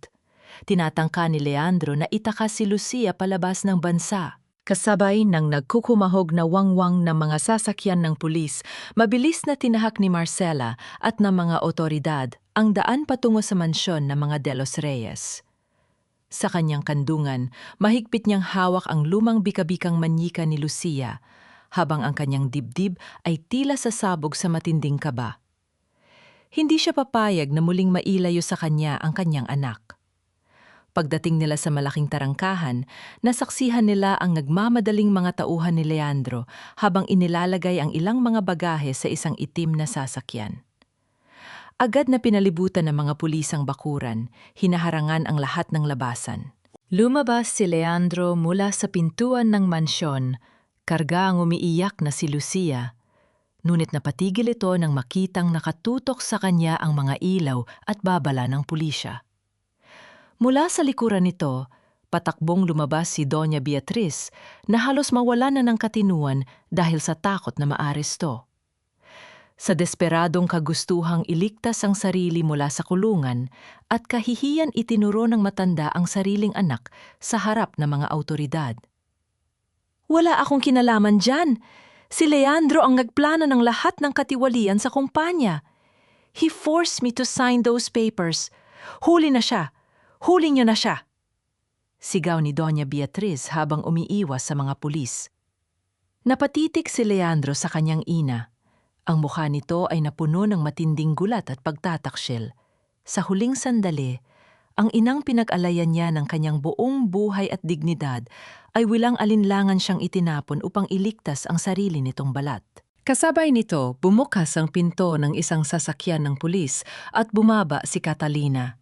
Tinatangka ni Leandro na itakas si Lucia palabas ng bansa. Kasabay ng nagkukumahog na wangwang ng mga sasakyan ng pulis, mabilis na tinahak ni Marcela at ng mga otoridad ang daan patungo sa mansyon ng mga De Los Reyes. Sa kanyang kandungan, mahigpit niyang hawak ang lumang bikabikang manyika ni Lucia, habang ang kanyang dibdib ay tila sasabog sa matinding kaba. Hindi siya papayag na muling mailayo sa kanya ang kanyang anak. Pagdating nila sa malaking tarangkahan, nasaksihan nila ang nagmamadaling mga tauhan ni Leandro habang inilalagay ang ilang mga bagahe sa isang itim na sasakyan. Agad na pinalibutan ng mga pulis ang bakuran, hinaharangan ang lahat ng labasan. Lumabas si Leandro mula sa pintuan ng mansyon, karga ang umiiyak na si Lucia. Ngunit napatigil ito nang makitang nakatutok sa kanya ang mga ilaw at babala ng pulisya. Mula sa likuran nito, patakbong lumabas si Doña Beatriz na halos mawala na ng katinuan dahil sa takot na maaresto. Sa desperadong kagustuhang iligtas ang sarili mula sa kulungan at kahihiyan itinuro ng matanda ang sariling anak sa harap ng mga autoridad. "Wala akong kinalaman dyan. Si Leandro ang nagplano ng lahat ng katiwalian sa kumpanya. He forced me to sign those papers. Huli na siya! Huli niyo na siya!" Sigaw ni Doña Beatriz habang umiiwas sa mga pulis. Napatitik si Leandro sa kanyang ina. Ang mukha nito ay napuno ng matinding gulat at pagtataksil. Sa huling sandali, ang inang pinag-alayan niya ng kanyang buong buhay at dignidad ay walang alinlangan siyang itinapon upang iligtas ang sarili nitong balat. Kasabay nito, bumukas ang pinto ng isang sasakyan ng pulis at bumaba si Catalina.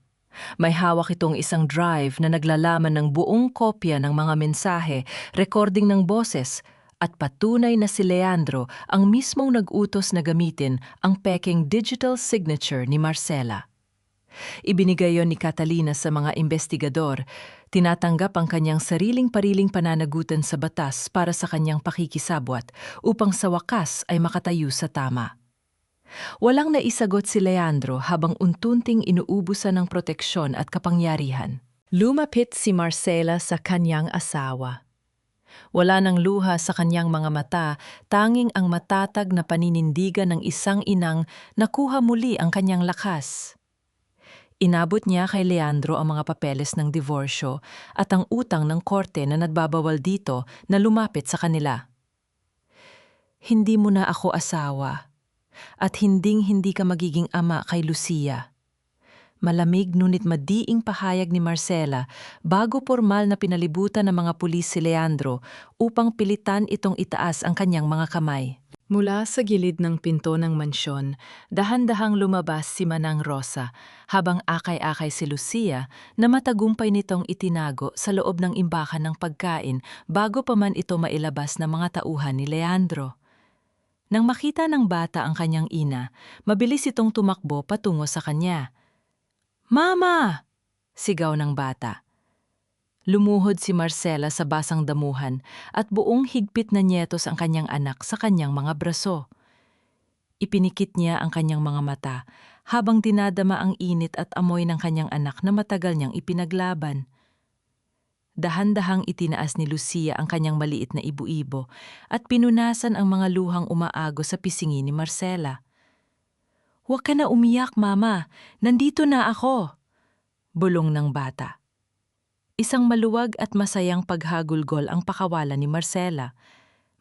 May hawak itong isang drive na naglalaman ng buong kopya ng mga mensahe, recording ng boses, at patunay na si Leandro ang mismong nag-utos na gamitin ang peking digital signature ni Marcela. Ibinigay yon ni Catalina sa mga investigador, tinatanggap ang kanyang sariling pariling pananagutan sa batas para sa kanyang pakikisabwat upang sa wakas ay makatayo sa tama. Walang naisagot si Leandro habang untunting inuubusan ng proteksyon at kapangyarihan. Lumapit si Marcela sa kanyang asawa. Wala nang luha sa kanyang mga mata, tanging ang matatag na paninindigan ng isang inang nakuha muli ang kanyang lakas. Inabot niya kay Leandro ang mga papeles ng diborsyo at ang utang ng korte na nagbabawal dito na lumapit sa kanila. "Hindi mo na ako asawa. At hinding-hindi ka magiging ama kay Lucia." Malamig ngunit madiing pahayag ni Marcela bago formal na pinalibutan ng mga pulis si Leandro upang pilitan itong itaas ang kanyang mga kamay. Mula sa gilid ng pinto ng mansyon, dahan-dahang lumabas si Manang Rosa habang akay-akay si Lucia na matagumpay nitong itinago sa loob ng imbakan ng pagkain bago pa man ito mailabas ng mga tauhan ni Leandro. Nang makita ng bata ang kanyang ina, mabilis itong tumakbo patungo sa kanya. "Mama!" sigaw ng bata. Lumuhod si Marcela sa basang damuhan at buong higpit na nyetos ang kanyang anak sa kanyang mga braso. Ipinikit niya ang kanyang mga mata habang dinadama ang init at amoy ng kanyang anak na matagal niyang ipinaglaban. Dahan-dahang itinaas ni Lucia ang kanyang maliit na ibu-ibo at pinunasan ang mga luhang umaago sa pisingi ni Marcela. "Huwag ka na umiyak, Mama. Nandito na ako," bulong ng bata. Isang maluwag at masayang paghagulgol ang pakawalan ni Marcela,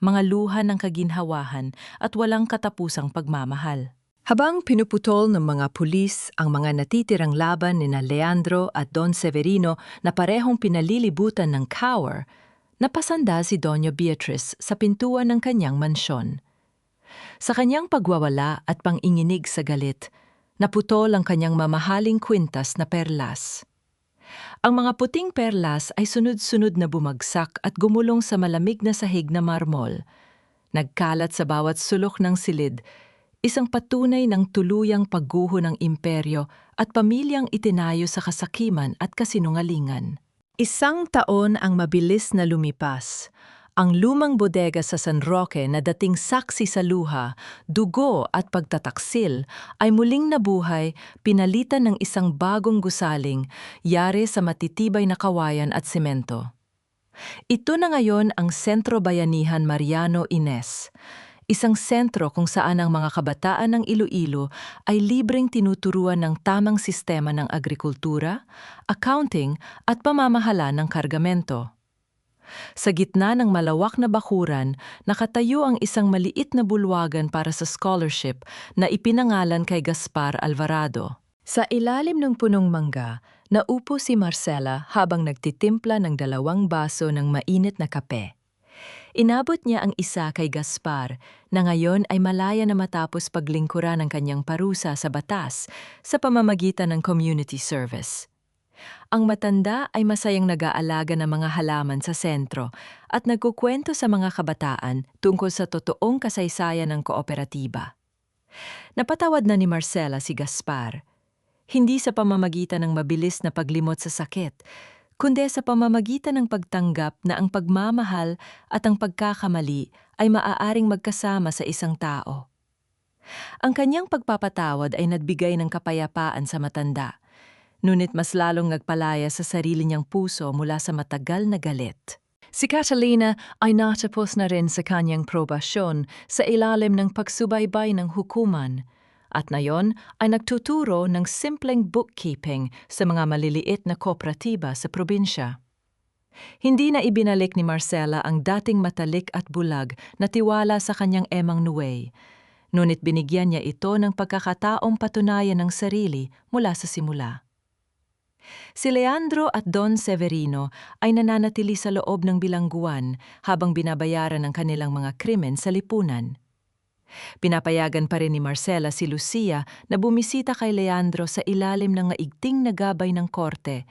mga luha ng kaginhawahan at walang katapusang pagmamahal. Habang pinuputol ng mga pulis ang mga natitirang laban ni Leandro at Don Severino na parehong pinalilibutan ng cower, napasanda si Doña Beatriz sa pintuan ng kanyang mansyon. Sa kanyang pagwawala at panginginig sa galit, naputol ang kanyang mamahaling kwintas na perlas. Ang mga puting perlas ay sunod-sunod na bumagsak at gumulong sa malamig na sahig na marmol. Nagkalat sa bawat sulok ng silid, isang patunay ng tuluyang pagguho ng imperyo at pamilyang itinayo sa kasakiman at kasinungalingan. Isang taon ang mabilis na lumipas. Ang lumang bodega sa San Roque na dating saksi sa luha, dugo at pagtataksil ay muling nabuhay, pinalitan ng isang bagong gusaling, yari sa matitibay na kawayan at semento. Ito na ngayon ang Sentro Bayanihan Mariano Ines, isang sentro kung saan ang mga kabataan ng Iloilo ay libreng tinuturuan ng tamang sistema ng agrikultura, accounting at pamamahala ng kargamento. Sa gitna ng malawak na bakuran, nakatayo ang isang maliit na bulwagan para sa scholarship na ipinangalan kay Gaspar Alvarado. Sa ilalim ng punong mangga, naupo si Marcela habang nagtitimpla ng 2 baso ng mainit na kape. Inabot niya ang isa kay Gaspar na ngayon ay malaya na matapos paglingkuran ng kanyang parusa sa batas sa pamamagitan ng community service. Ang matanda ay masayang nag-aalaga ng mga halaman sa sentro at nagkukwento sa mga kabataan tungkol sa totoong kasaysayan ng kooperatiba. Napatawad na ni Marcela si Gaspar, hindi sa pamamagitan ng mabilis na paglimot sa sakit, kundi sa pamamagitan ng pagtanggap na ang pagmamahal at ang pagkakamali ay maaaring magkasama sa isang tao. Ang kanyang pagpapatawad ay nagbigay ng kapayapaan sa matanda, ngunit mas lalong nagpalaya sa sarili niyang puso mula sa matagal na galit. Si Catalina ay natapos na rin sa kanyang probasyon sa ilalim ng pagsubaybay ng hukuman, at ngayon ay nagtuturo ng simpleng bookkeeping sa mga maliliit na kooperatiba sa probinsya. Hindi na ibinalik ni Marcela ang dating matalik at bulag na tiwala sa kanyang emang Nuey, ngunit binigyan niya ito ng pagkakataong patunayan ng sarili mula sa simula. Si Leandro at Don Severino ay nananatili sa loob ng bilangguan habang binabayaran ang kanilang mga krimen sa lipunan. Pinapayagan pa rin ni Marcela si Lucia na bumisita kay Leandro sa ilalim ng maigting na gabay ng korte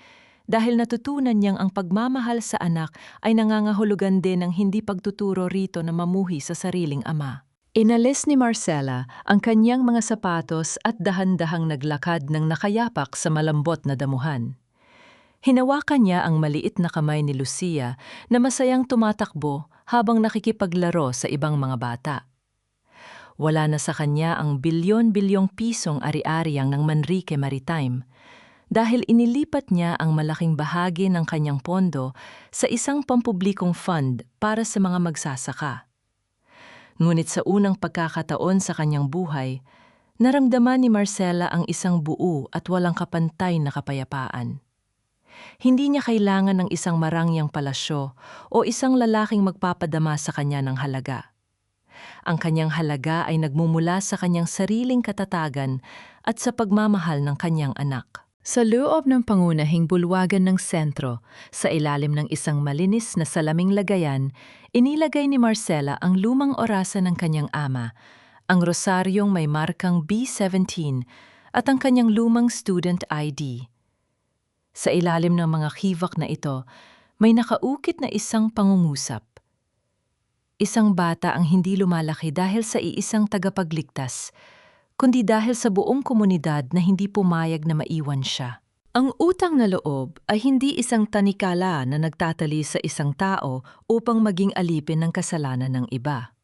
dahil natutunan niyang ang pagmamahal sa anak ay nangangahulugan din ng hindi pagtuturo rito na mamuhi sa sariling ama. Inalis ni Marcela ang kanyang mga sapatos at dahan-dahang naglakad ng nakayapak sa malambot na damuhan. Hinawakan niya ang maliit na kamay ni Lucia na masayang tumatakbo habang nakikipaglaro sa ibang mga bata. Wala na sa kanya ang bilyon-bilyong pisong ari-ariang ng Manrique Maritime dahil inilipat niya ang malaking bahagi ng kanyang pondo sa isang pampublikong fund para sa mga magsasaka. Ngunit sa unang pagkakataon sa kanyang buhay, naramdaman ni Marcela ang isang buo at walang kapantay na kapayapaan. Hindi niya kailangan ng isang marangyang palasyo o isang lalaking magpapadama sa kanya ng halaga. Ang kanyang halaga ay nagmumula sa kanyang sariling katatagan at sa pagmamahal ng kanyang anak. Sa loob ng pangunahing bulwagan ng sentro, sa ilalim ng isang malinis na salaming lagayan, inilagay ni Marcela ang lumang orasan ng kanyang ama, ang rosaryong may markang B17 at ang kanyang lumang student ID. Sa ilalim ng mga hivak na ito, may nakaukit na isang pangungusap. Isang bata ang hindi lumalaki dahil sa iisang tagapagligtas, kundi dahil sa buong komunidad na hindi pumayag na maiwan siya. Ang utang na loob ay hindi isang tanikala na nagtatali sa isang tao upang maging alipin ng kasalanan ng iba.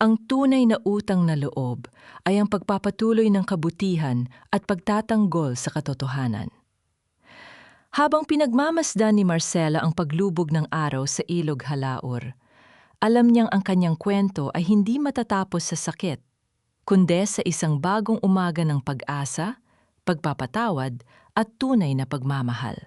Ang tunay na utang na loob ay ang pagpapatuloy ng kabutihan at pagtatanggol sa katotohanan. Habang pinagmamasdan ni Marcela ang paglubog ng araw sa ilog Halaor, alam niyang ang kanyang kwento ay hindi matatapos sa sakit, kundi sa isang bagong umaga ng pag-asa, pagpapatawad at tunay na pagmamahal.